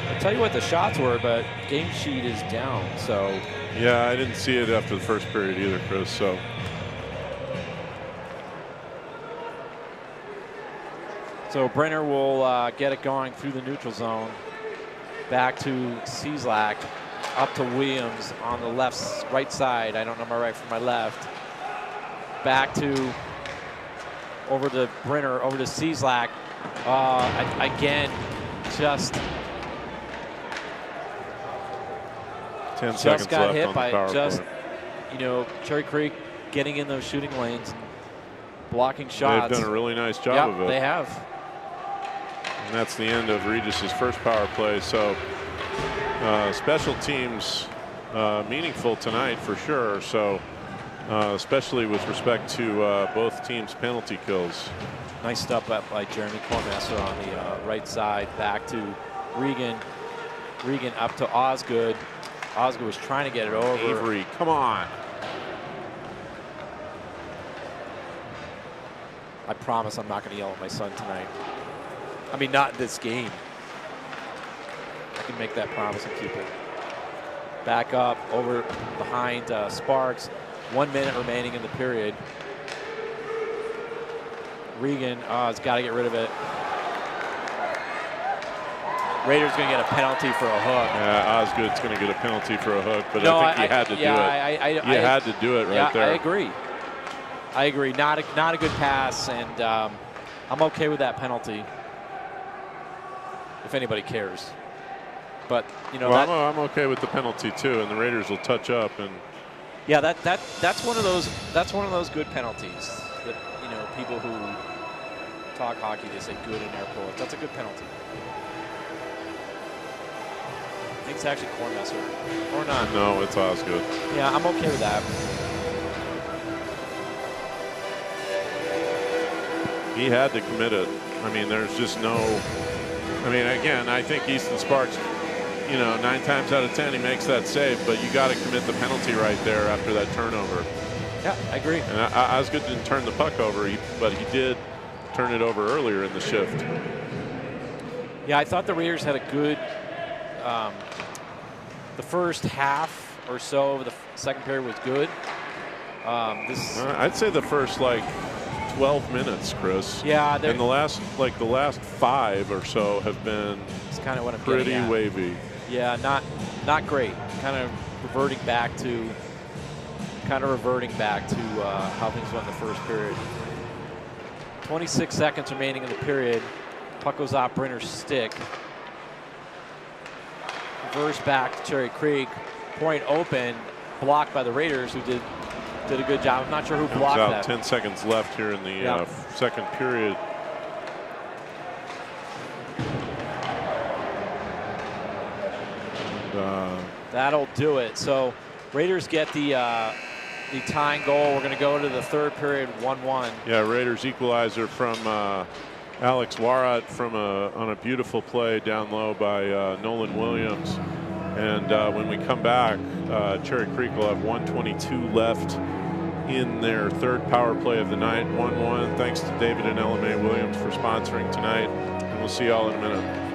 I'll tell you what the shots were, but game sheet is down, so. Yeah, I didn't see it after the first period either, Chris, so. So Brenner will get it going through the neutral zone. Back to Cieslak, up to Williams on the right side. I don't know my right from my left. Back to over to Brenner, over to Cieslak. Again, just 10 seconds got left hit on by the power just, play. Cherry Creek getting in those shooting lanes and blocking shots. They've done a really nice job of it. They have. And that's the end of Regis's first power play. So special teams meaningful tonight for sure. So especially with respect to both teams' penalty kills. Nice stuff up by Jeremy Cormaster on the right side. Back to Regan. Regan up to Osgood. Osgood was trying to get it over. Avery, come on. I promise I'm not going to yell at my son tonight. I mean, not in this game. I can make that promise and keep it. Back up, over behind Sparks. 1 minute remaining in the period. Regan has got to get rid of it. Raiders going to get a penalty for a hook. Yeah, Osgood's going to get a penalty for a hook, but I think he had to do it. You had to do it right there. I agree. I agree. Not a good pass, and I'm okay with that penalty. If anybody cares, but I'm okay with the penalty too, and the Raiders will touch up and. Yeah, that's one of those good penalties that people who talk hockey, they say good in air quotes. That's a good penalty. I think it's actually Cormesser or not. No, it's Osgood. Yeah, I'm okay with that. He had to commit it. I mean, there's just no. I mean, again, I think Easton Sparks, 9 times out of 10 he makes that save, but you got to commit the penalty right there after that turnover. Yeah, I agree. And Osgood didn't turn the puck over, but he did turn it over earlier in the shift. Yeah, I thought the Raiders had a good. The first half or so of the second period was good. I'd say the first 12 minutes, Chris. Yeah, and the last 5 or so have been it's kind of what I'm pretty wavy. Yeah, not great. Kind of reverting back to how things went in the first period. 26 seconds remaining in the period. Puck goes off Brenner's stick. Reverse back to Cherry Creek. Point open, blocked by the Raiders, who did a good job. I'm not sure who blocked that. 10 seconds left here in the second period. And, that'll do it. So Raiders get the tying goal. We're going to go to the third period, 1-1. Yeah, Raiders equalizer from Alex Warat on a beautiful play down low by Nolan Williams. And when we come back, Cherry Creek will have 1:22 left in their third power play of the night, 1-1. Thanks to David and LMA Williams for sponsoring tonight. And we'll see you all in a minute.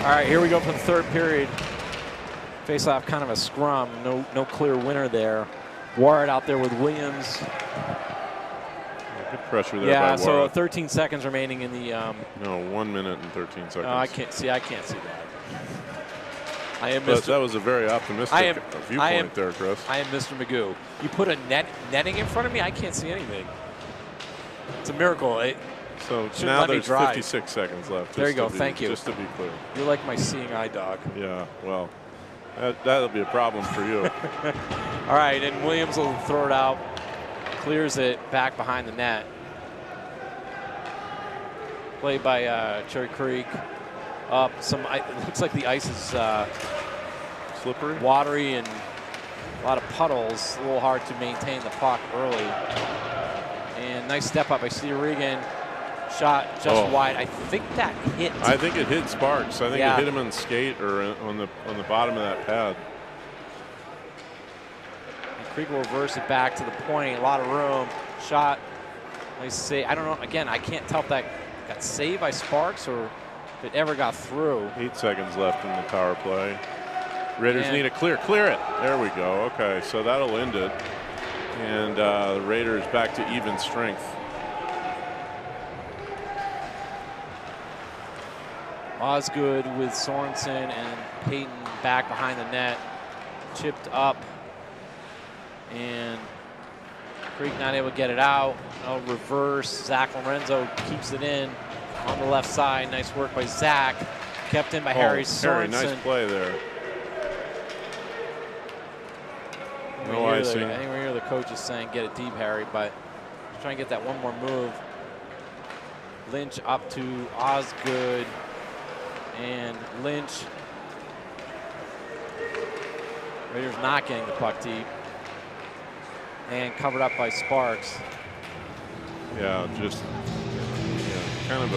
All right, here we go for the third period. Face off, kind of a scrum. No clear winner there. Ward out there with Williams. Good pressure there. Yeah, by so Ward. 13 seconds remaining in the. No, 1 minute and 13 seconds. I can't see that. I am But Mr. that was a very optimistic viewpoint there, Chris. I am Mr. Magoo. You put a netting in front of me, I can't see anything. It's a miracle. So shouldn't now let me there's drive. 56 seconds left. There you go. Thank you. Just to be clear. You're like my seeing eye dog. Yeah, well, that'll be a problem for you. All right, and Williams will throw it out. Clears it back behind the net. Played by Cherry Creek. Up some. It looks like the ice is Slippery, watery, and a lot of puddles. A little hard to maintain the puck early. And nice step up by Cedar Regan. Shot just wide. I think that hit. I think it hit Sparks. I think it hit him on the skate or on the bottom of that pad. And Creek will reverse it back to the point. A lot of room. Shot. Nice save. I don't know. Again, I can't tell if that got saved by Sparks or if it ever got through. 8 seconds left in the power play. Raiders need a clear. Clear it. There we go. Okay, so that'll end it. And the Raiders back to even strength. Osgood with Sorensen and Peyton back behind the net. Chipped up. And Creek not able to get it out. No reverse. Zach Lorenzo keeps it in on the left side. Nice work by Zach. Kept in by Harry Sorensen. Nice play there. No icing. I think we hear the coaches saying, get it deep, Harry, but just trying to get that one more move. Lynch up to Osgood. And Lynch. Raiders not getting the puck deep. And covered up by Sparks. Yeah, just kind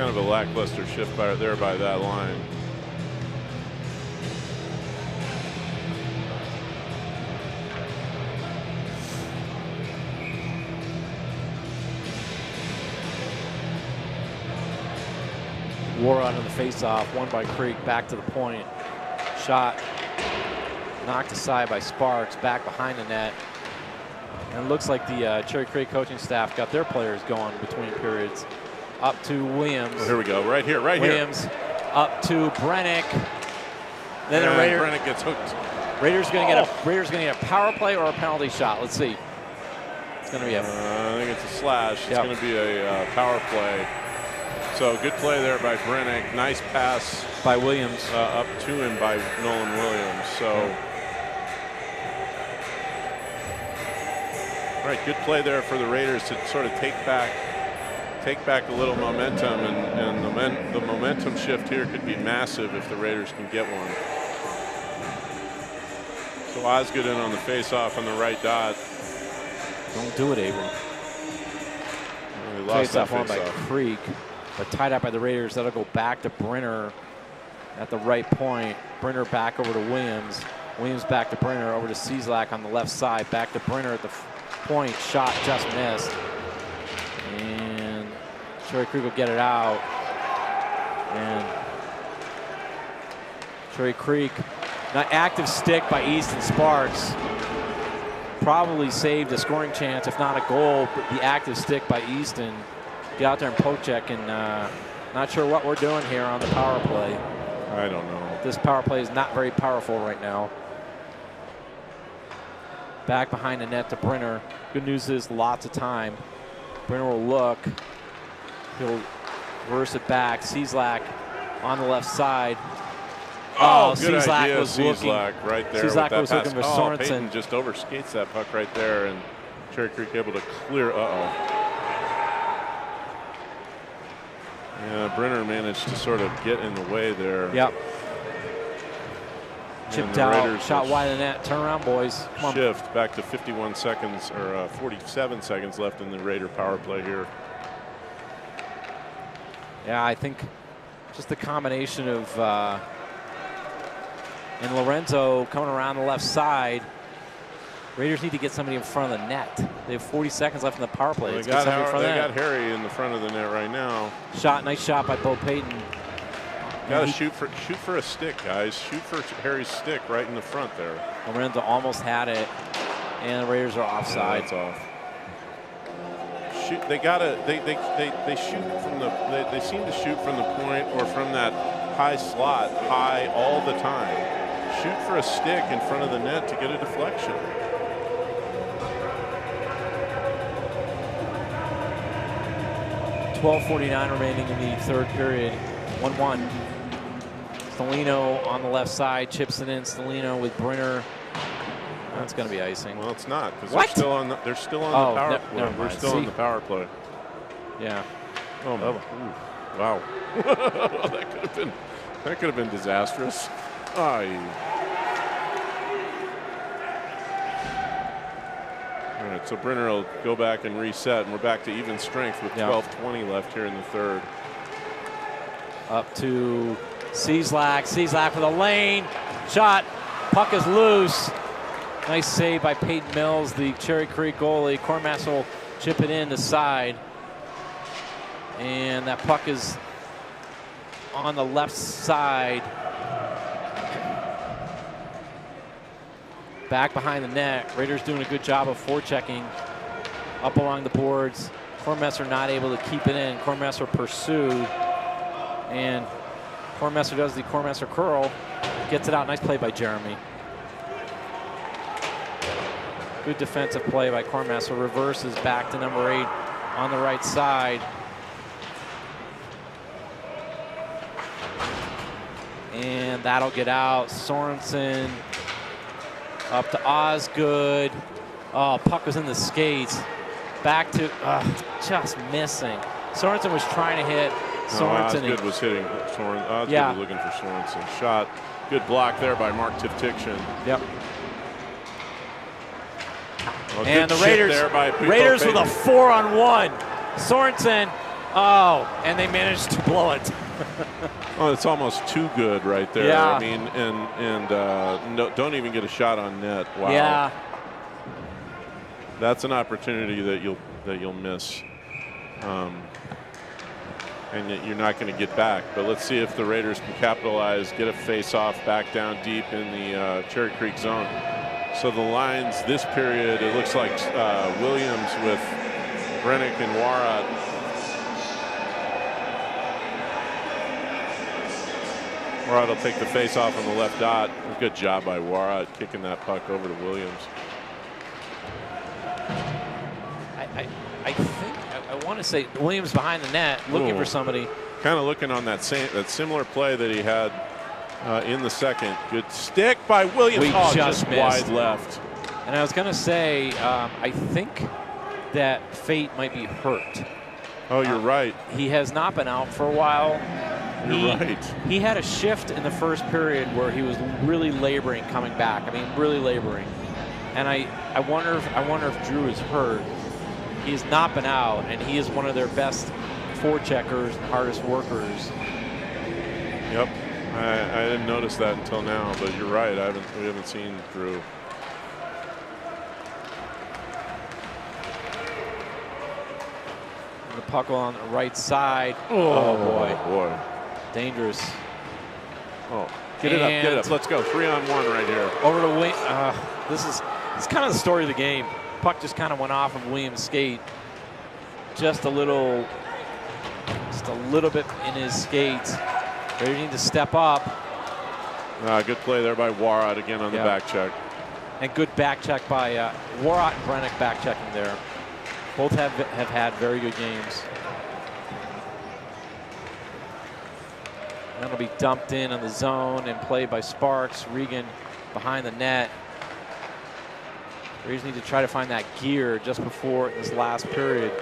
of a lackluster shift by that line. War out of the face-off, won by Creek, back to the point. Shot knocked aside by Sparks, back behind the net. And it looks like the Cherry Creek coaching staff got their players going between periods. Up to Williams. Oh, here we go, right here. Williams up to Brennick. Then the Brennick gets hooked. Raiders going to get a power play or a penalty shot. Let's see. It's going to be I think it's a slash. It's going to be a power play. So good play there by Brennick. Nice pass by Williams up to him by Nolan Williams. So, right, good play there for the Raiders to sort of take back a little momentum, and the momentum shift here could be massive if the Raiders can get one. So Osgood in on the face-off on the right dot. Don't do it, Abram. They lost that face-off by Creek. But tied up by the Raiders. That'll go back to Brenner at the right point. Brenner back over to Williams. Williams back to Brenner, over to Cieslak on the left side. Back to Brenner at the point. Shot just missed. And Cherry Creek will get it out. And Cherry Creek, not active stick by Easton Sparks. Probably saved a scoring chance, if not a goal. But the active stick by Easton. Get out there and poke check, and not sure what we're doing here on the power play. I don't know. This power play is not very powerful right now. Back behind the net to Brenner. Good news is lots of time. Brenner will look. He'll reverse it back. Cieslak on the left side. Oh, good Cieslak idea, was looking right there. Cieslak was looking for Sorensen. Peyton just overskates that puck right there, and Cherry Creek able to clear. Yeah, Brenner managed to sort of get in the way there. Yep. Chipped out, shot wide of the net. Turn around, boys. Come on. Shift back to 51 seconds, or 47 seconds left in the Raider power play here. Yeah, I think just the combination of and Lorenzo coming around the left side. Raiders need to get somebody in front of the net. They have 40 seconds left in the power play. Well, they got Harry in the front of the net right now. Nice shot by Bo Payton. Got to shoot for a stick, guys. Shoot for Harry's stick right in the front there. Lorenzo almost had it, and the Raiders are offside. Yeah, that's off. Shoot, they shoot from the. They seem to shoot from the point or from that high slot high all the time. Shoot for a stick in front of the net to get a deflection. .12:49 remaining in the third period. 1-1. Stellino on the left side, chips it in. Stellino with Brenner. That's going to be icing. Well, it's not because What? they're still on the power play. Never We're mind. still on the power play. Yeah. Oh, wow. that could have been disastrous. Aye. All right, so Brenner will go back and reset, and we're back to even strength with 12:20 left here in the third. Up to Cieslak. Cieslak for the lane. Shot. Puck is loose. Nice save by Peyton Mills, the Cherry Creek goalie. Cormass will chip it in the side. And that puck is on the left side. Back behind the net. Raiders doing a good job of forechecking up along the boards. Cormesser not able to keep it in. Cormesser pursued. And Cormesser does the Cormesser curl. Gets it out. Nice play by Jeremy. Good defensive play by Cormesser. Reverses back to number 8 on the right side. And that'll get out. Sorensen up to Osgood. Oh, puck was in the skates. Back to, just missing. Sorensen was trying to hit Sorensen. Osgood was hitting Sorensen. Osgood was looking for Sorensen. Shot. Good block there by Mark Tivtikshin. Yep. Well, and the Raiders with a 4-on-1. Sorensen, and they managed to blow it. Oh, it's almost too good right there. Yeah. I mean, no, don't even get a shot on net. Wow. Yeah. That's an opportunity that you'll miss, and you're not going to get back. But let's see if the Raiders can capitalize, get a face-off back down deep in the Cherry Creek zone. So the lines this period, it looks like Williams with Brennick and Warat. Warat will take the face-off on the left dot. Good job by Warat kicking that puck over to Williams. I think I want to say Williams behind the net, looking for somebody. Kind of looking on that similar play that he had in the second. Good stick by Williams. Just wide left. And I was going to say, I think that Fate might be hurt. Oh, you're right. He has not been out for a while. You're right. He had a shift in the first period where he was really laboring coming back. I mean, really laboring. And I wonder if Drew is hurt. He has not been out, and he is one of their best forecheckers and hardest workers. Yep. I didn't notice that until now, but you're right. We haven't seen Drew. The puck on the right side. Oh boy. Dangerous. Oh, get it up. Let's go. 3-on-1 right here. Over to Wing. This is kind of the story of the game. Puck just kind of went off of Williams' skate. Just a little bit in his skates. They need to step up. Good play there by Warat again on the back check. And good back check by Warat and Brennick back checking there. Both have had very good games. And that'll be dumped in on the zone and played by Sparks. Regan behind the net. Raiders need to try to find that gear just before this last period.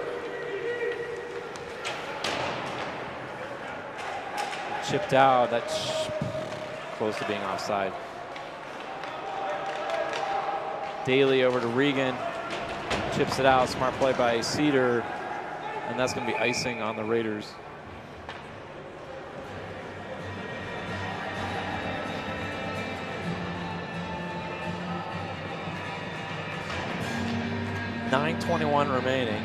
Chipped out. That's close to being offside. Daly over to Regan. Chips it out. Smart play by Cedar. And that's going to be icing on the Raiders. .9:21 remaining.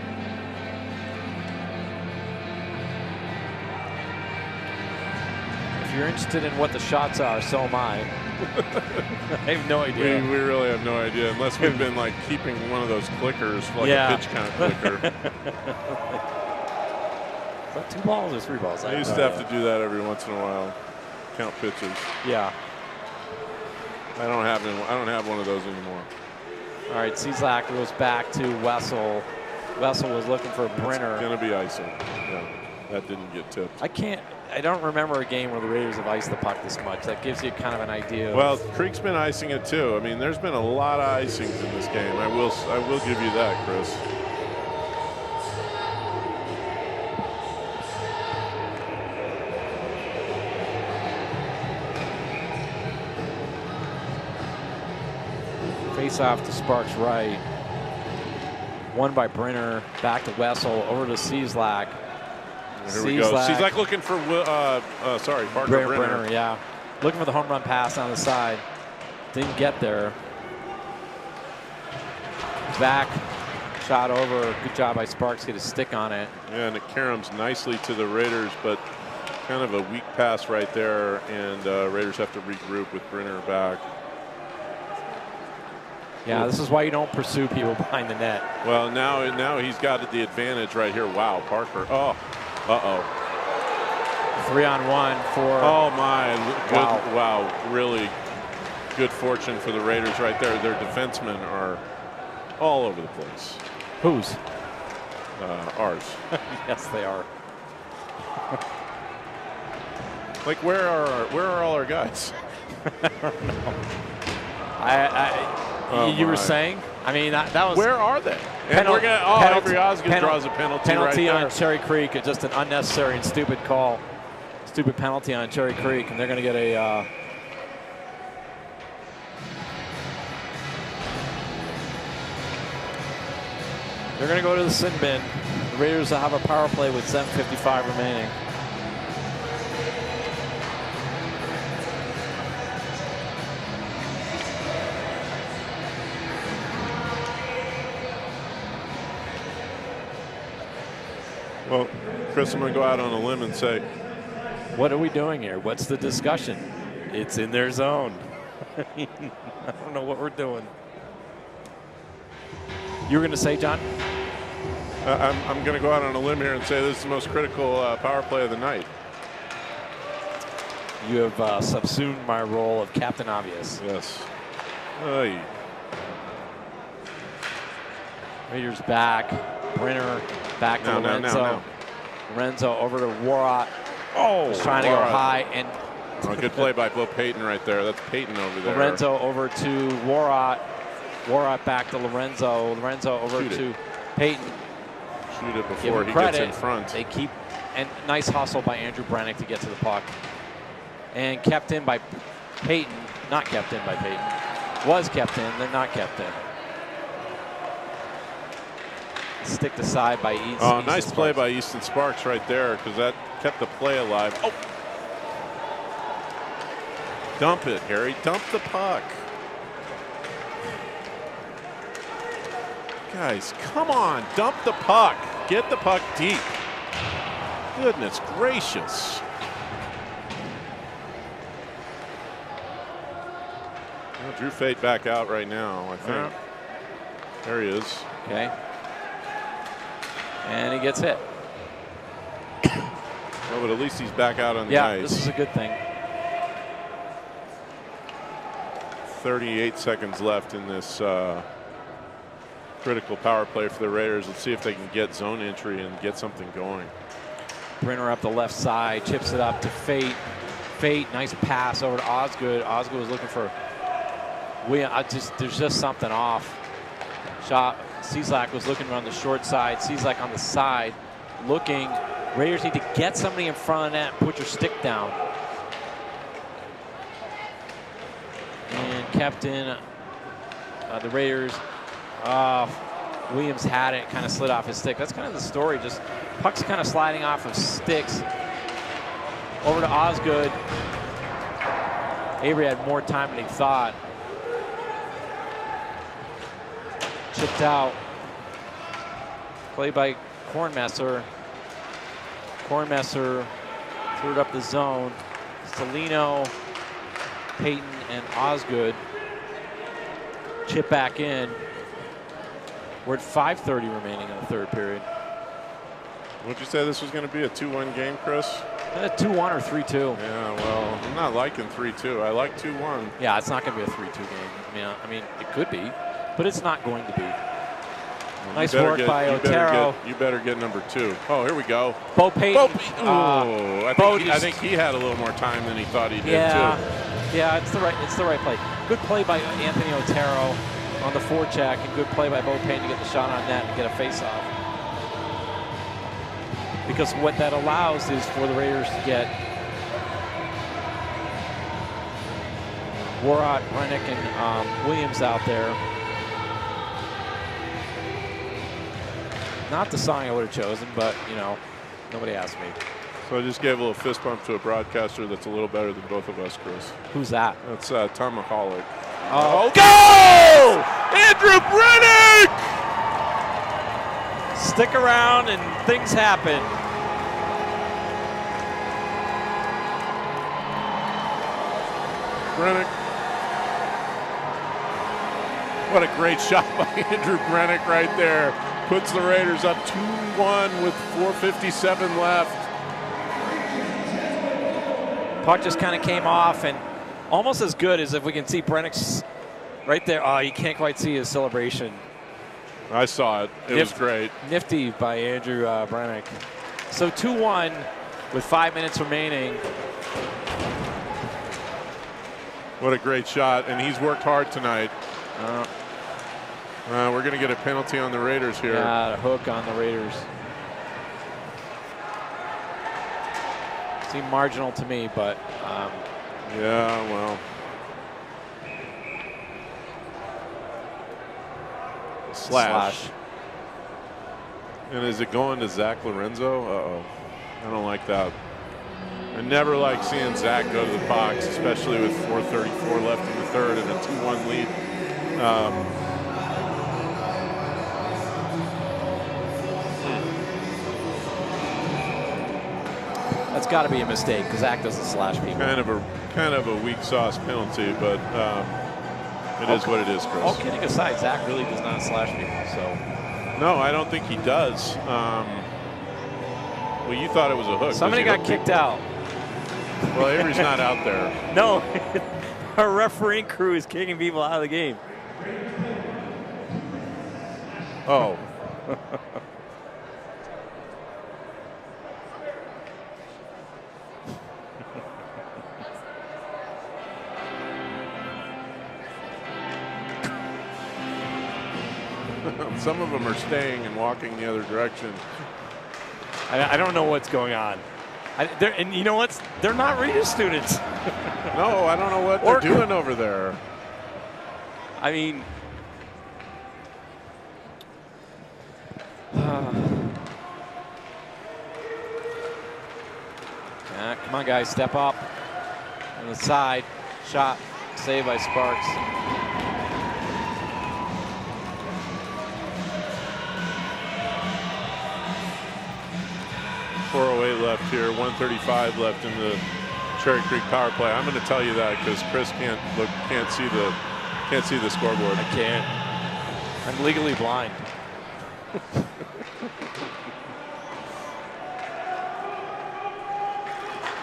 If you're interested in what the shots are, so am I. I have no idea. We really have no idea, unless we've been like keeping one of those clickers, like a pitch count clicker. Is that 2 balls or 3 balls? I used to have to do that every once in a while, count pitches. Yeah. I don't have one of those anymore. All right, Cieslak goes back to Wessel. Wessel was looking for Brenner. It's going to be icing. Yeah, that didn't get tipped. I don't remember a game where the Raiders have iced the puck this much. That gives you kind of an idea. Well, Creek's been icing it too. I mean, there's been a lot of icings in this game. I will give you that, Chris. Face off to Sparks right. Won by Brenner. Back to Wessel. Over to Cieslak. Here we go. Cieslak looking for Parker Brenner. Yeah. Looking for the home run pass on the side. Didn't get there. Back. Shot over. Good job by Sparks. Get a stick on it. Yeah, and it caroms nicely to the Raiders, but kind of a weak pass right there, and Raiders have to regroup with Brenner back. Yeah, this is why you don't pursue people behind the net. Well, now he's got the advantage right here. Wow, Parker. Oh, uh-oh. 3-on-1 for... Oh, my. Wow, really good fortune for the Raiders right there. Their defensemen are all over the place. Whose? Ours. Yes, they are. Like, where are all our guys? I don't know. You were saying? I mean, that was... Where are they? And we're going to... Oh, Avery Osgood draws a penalty right there. On Cherry Creek. Just an unnecessary and stupid call. Stupid penalty on Cherry Creek, and they're going to get a... They're going to go to the sin bin. The Raiders will have a power play with 7:55 remaining. Well, Chris, I'm going to go out on a limb and say, what are we doing here? What's the discussion? It's in their zone. I don't know what we're doing. You were going to say, John? I'm going to go out on a limb here and say this is the most critical power play of the night. You have subsumed my role of Captain Obvious. Yes. Oy. Raiders back. Brenner back to Lorenzo. Now. Lorenzo over to Warrot. Oh, just trying to go high. And good play by Bo Payton right there. That's Payton over there. Lorenzo over to Warrot. Warrot back to Lorenzo. Lorenzo over to Payton. Shoot it before he gets in front. They keep, and nice hustle by Andrew Brannick to get to the puck. And kept in by Payton. Not kept in by Payton. Was kept in, then not kept in. Sticked aside by Easton. Oh, nice play by Easton Sparks right there, because that kept the play alive. Oh! Dump it, Harry. Dump the puck. Guys, come on. Dump the puck. Get the puck deep. Goodness gracious. Well, Drew Fate back out right now, I think. There he is. Okay. And he gets hit. Well, but at least he's back out on the ice. Yeah, this is a good thing. 38 seconds left in this critical power play for the Raiders. Let's see if they can get zone entry and get something going. Brenner up the left side, chips it up to Fate. Fate, nice pass over to Osgood. Osgood was looking for there's just something off. Shot. Cieslak was looking around the short side. Cieslak on the side, looking. Raiders need to get somebody in front of that. Put your stick down. And kept in. The Raiders. Williams had it, kind of slid off his stick. That's kind of the story. Just pucks kind of sliding off of sticks. Over to Osgood. Avery had more time than he thought. Chipped out. Play by Kornmesser. Kornmesser threw it up the zone. Salino, Payton, and Osgood chip back in. We're at 5:30 remaining in the third period. Would you say this was going to be a 2-1 game, Chris? 2-1 or 3-2. Yeah, well, I'm not liking 3-2. I like 2-1. Yeah, it's not going to be a 3-2 game. I mean, it could be, but it's not going to be. Well, nice work by Otero. You better get number 2. Oh, here we go. Bo Payton. I think he had a little more time than he thought he did, too. Yeah, it's the right play. Good play by Anthony Otero on the forecheck, and good play by Bo Payton to get the shot on net and get a face-off. Because what that allows is for the Raiders to get Warhart, Brennick, and Williams out there. Not the song I would have chosen, but, you know, nobody asked me. So I just gave a little fist bump to a broadcaster that's a little better than both of us, Chris. Who's that? That's Tom McCulloch. Oh, go! Andrew Brennick! Stick around and things happen. Brennick. What a great shot by Andrew Brennick right there. Puts the Raiders up 2-1 with 4:57 left. Puck just kind of came off, and almost as good as if we can see Brennick's right there. Oh, you can't quite see his celebration. I saw it. It was great. Nifty by Andrew Brennick. So 2-1 with 5 minutes remaining. What a great shot, and he's worked hard tonight. We're going to get a penalty on the Raiders here. Yeah, a hook on the Raiders. Seemed marginal to me, but yeah, well. Slash. And is it going to Zach Lorenzo? Uh-oh. I don't like that. I never like seeing Zach go to the box, especially with 4:34 left in the third and a 2-1 lead. That's got to be a mistake because Zach doesn't slash people. Kind of a weak sauce penalty, but it is what it is, Chris. All kidding aside, Zach really does not slash people. So no, I don't think he does. Well, you thought it was a hook. Somebody got kicked out. Well, Avery's not out there. No, our refereeing crew is kicking people out of the game. Oh. Some of them are staying and walking the other direction. I don't know what's going on. And you know what? They're not Regis students. No, I don't know what they're doing over there. I mean, yeah, come on, guys, step up. On the side, shot, saved by Sparks. .408 left here, 1:35 left in the Cherry Creek power play. I'm going to tell you that because Chris can't see the scoreboard. I can't. I'm legally blind.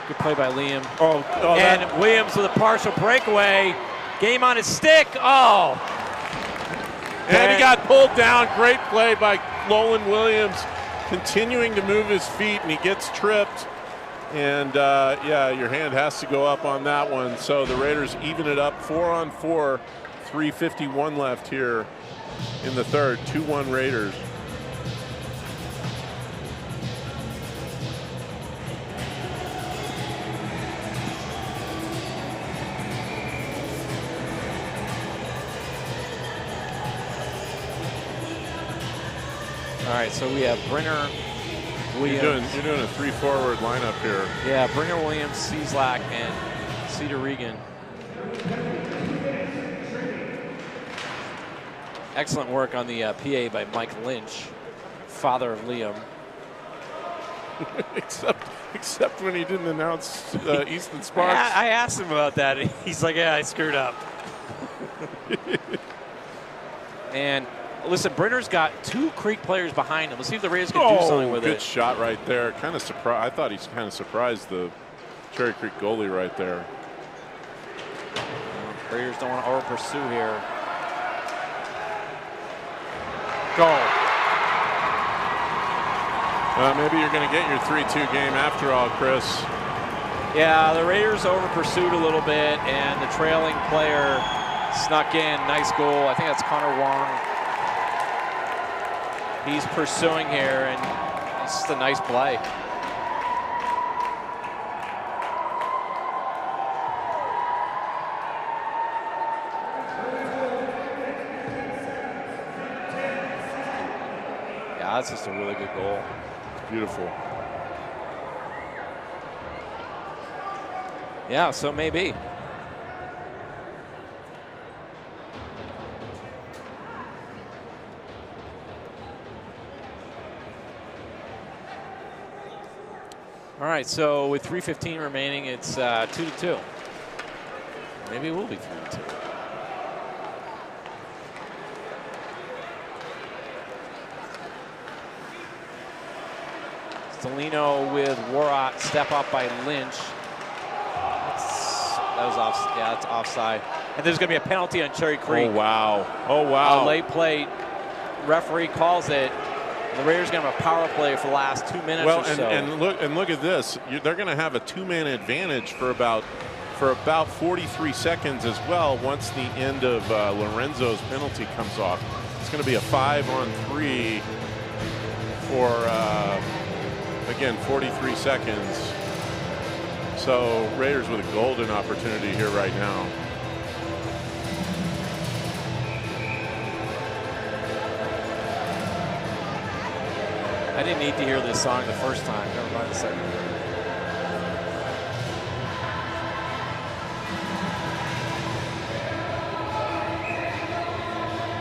Good play by Liam. And Williams with a partial breakaway. Game on his stick. Oh. And he got pulled down. Great play by Nolan Williams, continuing to move his feet, and he gets tripped. And yeah, your hand has to go up on that one. So the Raiders even it up 4-on-4, 3:51 left here in the third. 2-1 Raiders. All right, so we have Brenner, Williams. You're doing a 3-forward lineup here. Yeah, Brenner, Williams, Cieslak, and Cedar Regan. Excellent work on the PA by Mike Lynch, father of Liam. Except Except when he didn't announce Easton Sparks. I asked him about that. And he's like, yeah, I screwed up. And listen, Brenner's got 2 Creek players behind him. Let's see if the Raiders can do something with it. Good shot right there. Kind of surprised. I thought he's kind of surprised the Cherry Creek goalie right there. Raiders don't want to over-pursue here. Goal. Maybe you're going to get your 3-2 game after all, Chris. Yeah, the Raiders over-pursued a little bit, and the trailing player snuck in. Nice goal. I think that's Connor Wong. He's pursuing here, and it's just a nice play. Yeah, that's just a really good goal. Beautiful. Yeah, so maybe. All right, so with 3:15 remaining, it's 2-2. Maybe it will be 3-2. Stelino with Warrot, step up by Lynch. That was off. Yeah, that's offside. And there's going to be a penalty on Cherry Creek. Oh wow! Oh wow! A late play. Referee calls it. The Raiders going to have a power play for the last 2 minutes or so. and look at this. They're going to have a 2-man advantage for about 43 seconds as well. Once the end of Lorenzo's penalty comes off, it's going to be a 5-on-3 for again 43 seconds. So Raiders with a golden opportunity here right now. I didn't need to hear this song the first time. Never mind the second.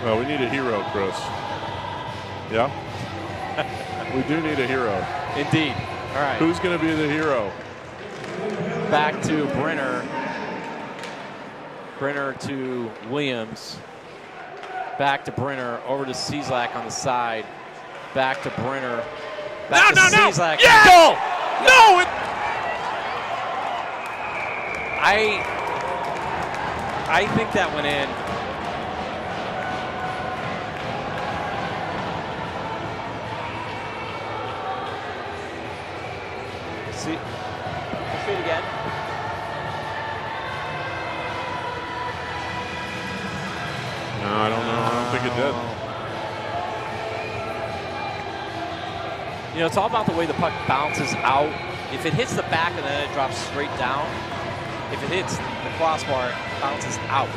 Well, we need a hero, Chris. Yeah? We do need a hero. Indeed. All right. Who's going to be the hero? Back to Brenner. Brenner to Williams. Back to Brenner. Over to Cieslak on the side. Back to Brenner. Back to Cieslak. Yeah! Goal! No! I think that went in. See it again. No, I don't know. I don't think it did. You know, it's all about the way the puck bounces out. If it hits the back and then it drops straight down, if it hits the crossbar, it bounces out.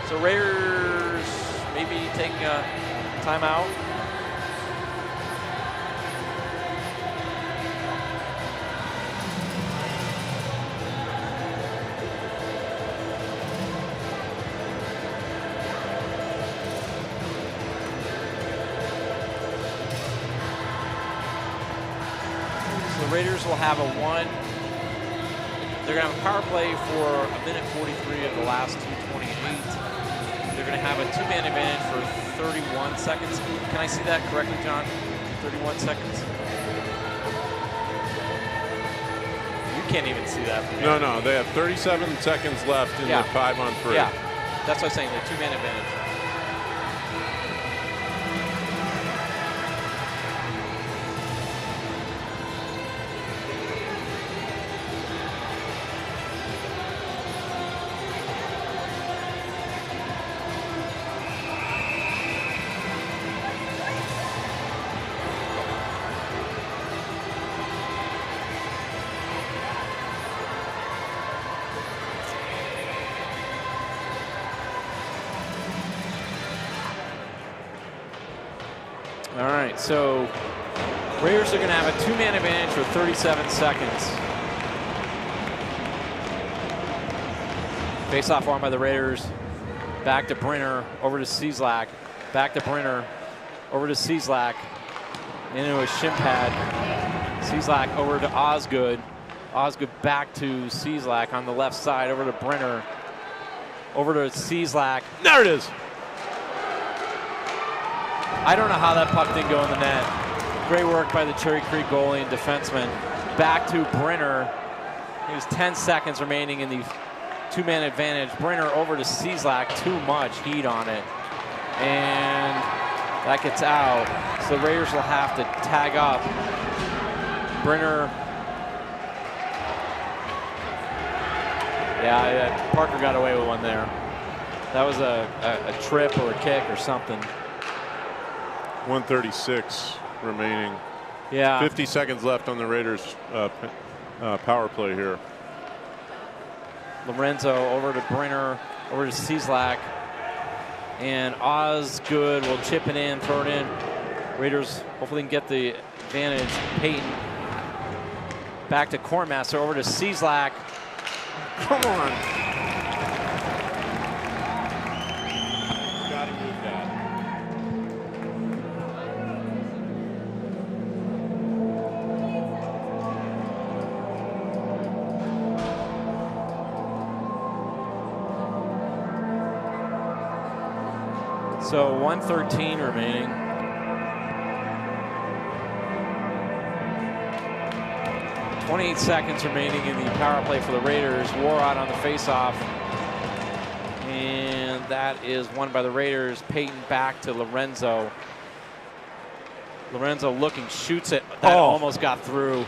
So Raiders maybe taking a timeout. Raiders will have they're going to have a power play for 1:43 of the last 2:28. They're going to have a 2-man advantage for 31 seconds. Can I see that correctly, John? 31 seconds? You can't even see that from here. No, they have 37 seconds left in the 5-on-3. Yeah, that's what I'm saying, the 2-man advantage. All right, so Raiders are going to have a 2-man advantage for 37 seconds. Face-off arm by the Raiders. Back to Brenner, over to Cieslak. Back to Brenner, over to Cieslak. Into a shin pad. Cieslak over to Osgood. Osgood back to Cieslak on the left side, over to Brenner. Over to Cieslak. There it is. I don't know how that puck didn't go in the net. Great work by the Cherry Creek goalie and defenseman. Back to Brenner. It was 10 seconds remaining in the two-man advantage. Brenner over to Cieslak. Too much heat on it. And that gets out. So the Raiders will have to tag up. Brenner. Yeah, Parker got away with one there. That was a trip or a kick or something. 1:36 remaining. Yeah. 50 seconds left on the Raiders power play here. Lorenzo over to Brenner, over to Cieslak. And Osgood will chip it in, throw it in. Raiders hopefully can get the advantage. Peyton back to Cornmaster, over to Cieslak. Come on. Gotta move that. So 1:13 remaining. .28 seconds remaining in the power play for the Raiders. Warrod on the faceoff. And that is won by the Raiders. Peyton back to Lorenzo. Lorenzo looking, shoots it. That almost got through.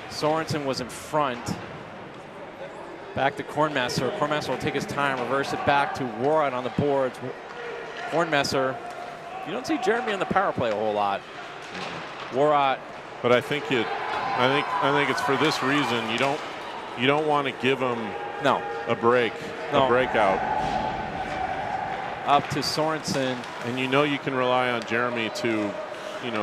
Sorensen was in front. Back to Cornmaster. Cornmaster will take his time, reverse it back to Warrod on the boards. Hornmesser, you don't see Jeremy on the power play a whole lot. Warrot. But I think it's for this reason. You don't want to give him a break, a breakout. Up to Sorensen. And you can rely on Jeremy to,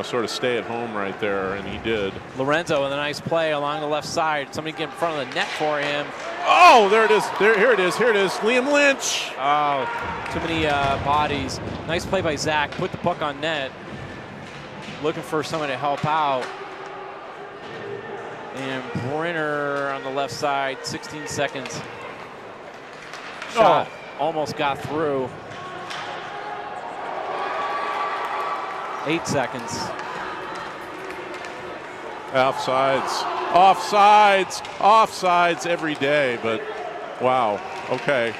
sort of stay at home right there, and he did. Lorenzo with a nice play along the left side. Somebody get in front of the net for him. Oh, there it is. Here it is. Liam Lynch. Oh, too many bodies. Nice play by Zach. Put the puck on net. Looking for someone to help out. And Brenner on the left side, 16 seconds. Shot almost got through. 8 seconds. Offsides every day, but wow, okay.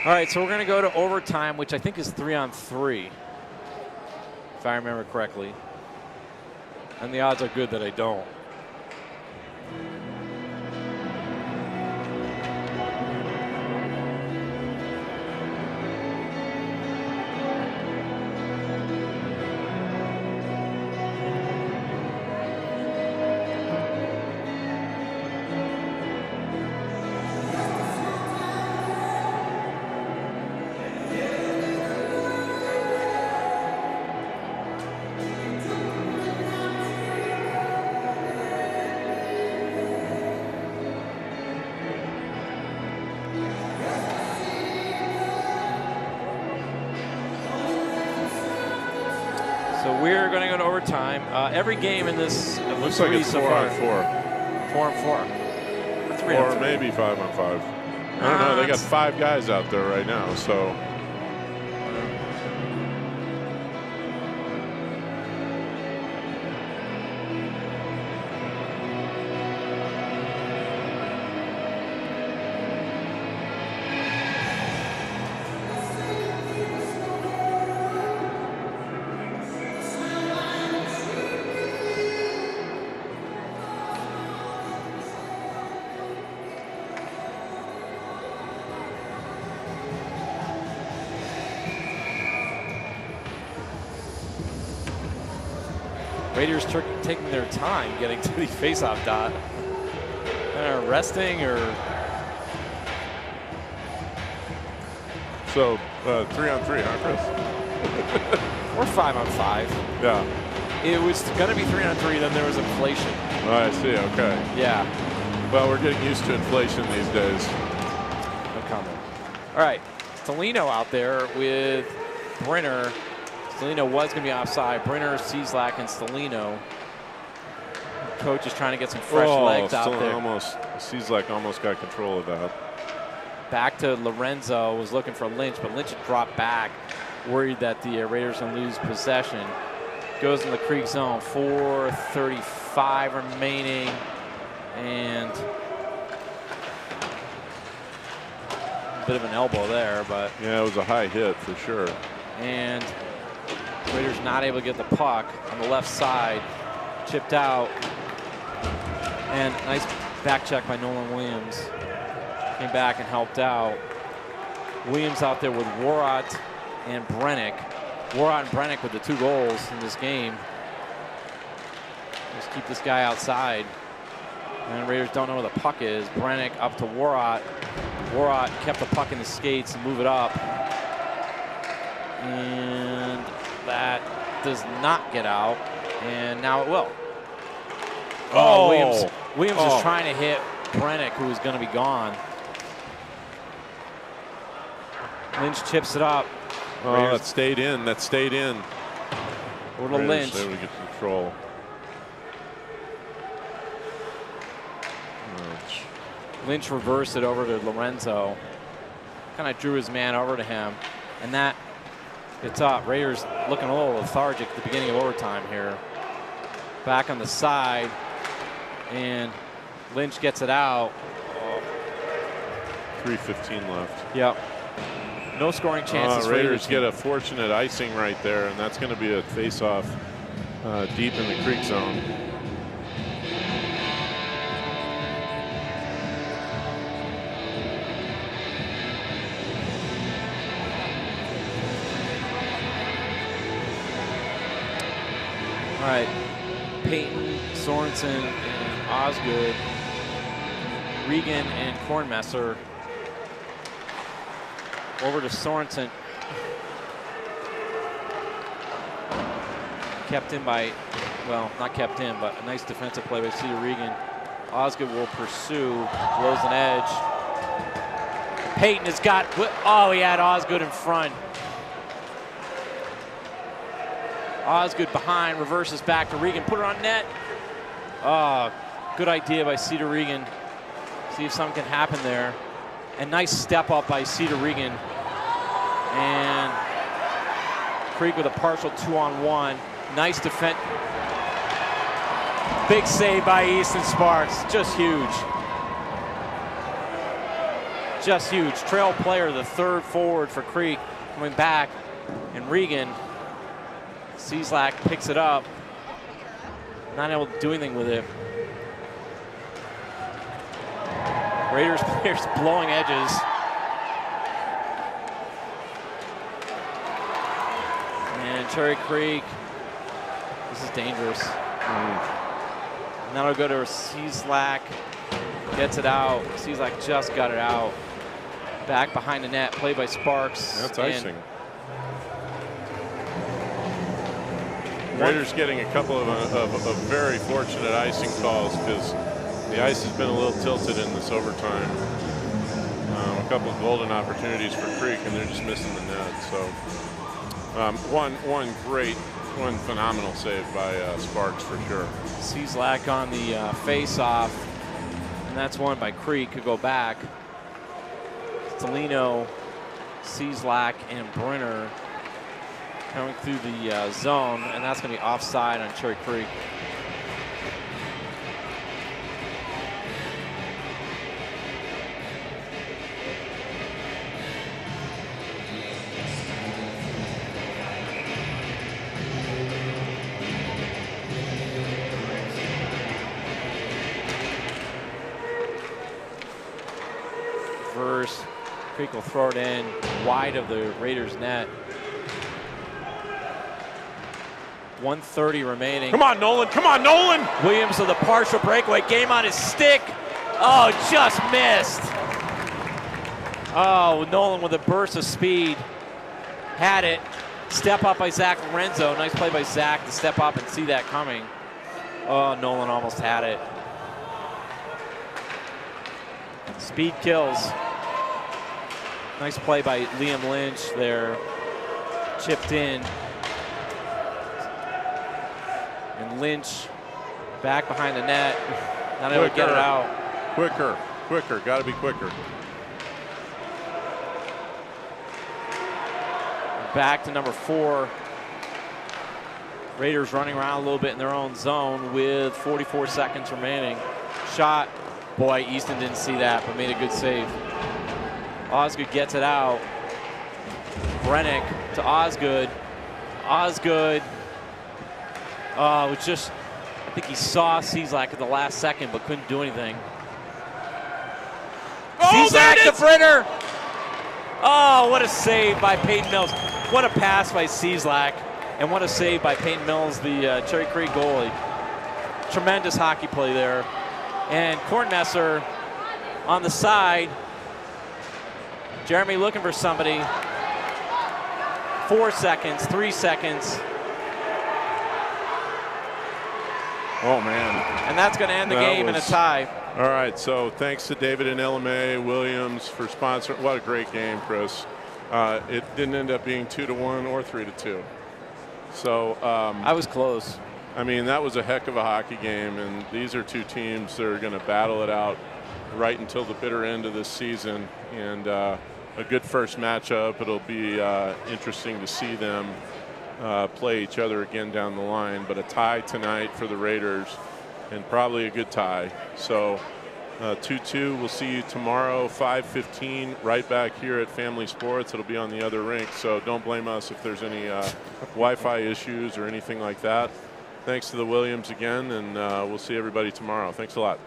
All right, so we're going to go to overtime, which I think is 3-on-3, if I remember correctly. And the odds are good that I don't. We're going to go to overtime. Every game in this looks like it's 4-on-4. 4-on-4. 3-on-3. Or maybe 5-on-5. I don't know. They got 5 guys out there right now, so. Raiders taking their time getting to the faceoff dot. Resting or? So 3-on-3, huh, Chris? Or 5-on-5. Yeah. It was going to be 3-on-3, then there was inflation. Oh, I see, okay. Yeah. Well, we're getting used to inflation these days. No comment. All right, Stelino out there with Brenner. Stelino was going to be offside. Brenner, Cieslak, and Stelino. coach is trying to get some fresh legs out there. Cieslak almost got control of that. Back to Lorenzo, was looking for Lynch, but Lynch had dropped back, worried that the Raiders going to lose possession. Goes in the Creek zone, 4:35 remaining, and a bit of an elbow there, but. Yeah, it was a high hit for sure. And Raiders not able to get the puck on the left side, chipped out, and nice back check by Nolan Williams. Came back and helped out. Williams out there with Warrott and Brennick. Warrott and Brennick with the 2 goals in this game. Just keep this guy outside. And Raiders don't know where the puck is. Brennick up to Warrott. Warrott kept the puck in the skates and move it up. And that does not get out. And now it will. Williams is trying to hit Brennick, who is going to be gone. Lynch chips it up. Oh, that stayed in. That stayed in. Little Lynch. Able to get control. Lynch reversed it over to Lorenzo. Kind of drew his man over to him. And that gets up. Raiders looking a little lethargic at the beginning of overtime here. Back on the side. And Lynch gets it out. 3:15 left. Yep. No scoring chances. Raiders get a fortunate icing right there, and that's going to be a face-off deep in the Creek zone. All right. Peyton, Sorensen, and Osgood, Regan, and Kornmesser. Over to Sorensen. Kept in by, well, not kept in, but a nice defensive play by Cedar Regan. Osgood will pursue, blows an edge. Peyton has got, oh, he had Osgood in front. Osgood behind, reverses back to Regan, put it on net. Oh, good idea by Cedar Regan. See if something can happen there. And nice step up by Cedar Regan. And Creek with a partial 2-on-1. Nice defense. Big save by Easton Sparks. Just huge. Just huge. Trail player, the 3rd forward for Creek, coming back. And Regan, Cieslak picks it up. Not able to do anything with it. Raiders players blowing edges. And Cherry Creek, this is dangerous. Now it'll go to Cieslak, gets it out. Cieslak just got it out. Back behind the net, play by Sparks. That's icing. Raiders getting a couple of very fortunate icing calls because the ice has been a little tilted in this overtime. A couple of golden opportunities for Creek, and they're just missing the net. So one phenomenal save by Sparks for sure. Cieslak on the face-off, and that's one by Creek. Could go back. Stelino, Cieslak, and Brenner coming through the zone, and that's going to be offside on Cherry Creek. Verse, Creek will throw it in wide of the Raiders' net. 1:30 remaining. Come on, Nolan. Come on, Nolan. Williams with a partial breakaway. Game on his stick. Oh, just missed. Oh, Nolan with a burst of speed. Had it. Step up by Zach Lorenzo. Nice play by Zach to step up and see that coming. Oh, Nolan almost had it. Speed kills. Nice play by Liam Lynch there. Chipped in. And Lynch Back behind the net. Not able to get it out. Quicker. Got to be quicker. Back to number 4. Raiders running around a little bit in their own zone with 44 seconds remaining. Shot. Boy, Easton didn't see that, but made a good save. Osgood gets it out. Brennick to Osgood. Osgood was just, I think he saw Cieslak at the last second, but couldn't do anything. Oh, Cieslak to Brenner. Oh, what a save by Peyton Mills. What a pass by Cieslak, and what a save by Peyton Mills, the Cherry Creek goalie. Tremendous hockey play there. And Kornmesser on the side. Jeremy looking for somebody. 4 seconds, 3 seconds. Oh, man. And that's going to end the game in a tie. All right, so thanks to David and LMA Williams for sponsoring. What a great game, Chris. It didn't end up being 2-1 or 3-2. So I was close. I mean, that was a heck of a hockey game, and these are two teams that are going to battle it out right until the bitter end of this season. And a good first matchup. It'll be interesting to see them play each other again down the line. But a tie tonight for the Raiders, and probably a good tie. So 2-2. We'll see you tomorrow, 5:15, right back here at Family Sports. It'll be on the other rink, so don't blame us if there's any Wi-Fi issues or anything like that. Thanks to the Williams again, and we'll see everybody tomorrow. Thanks a lot.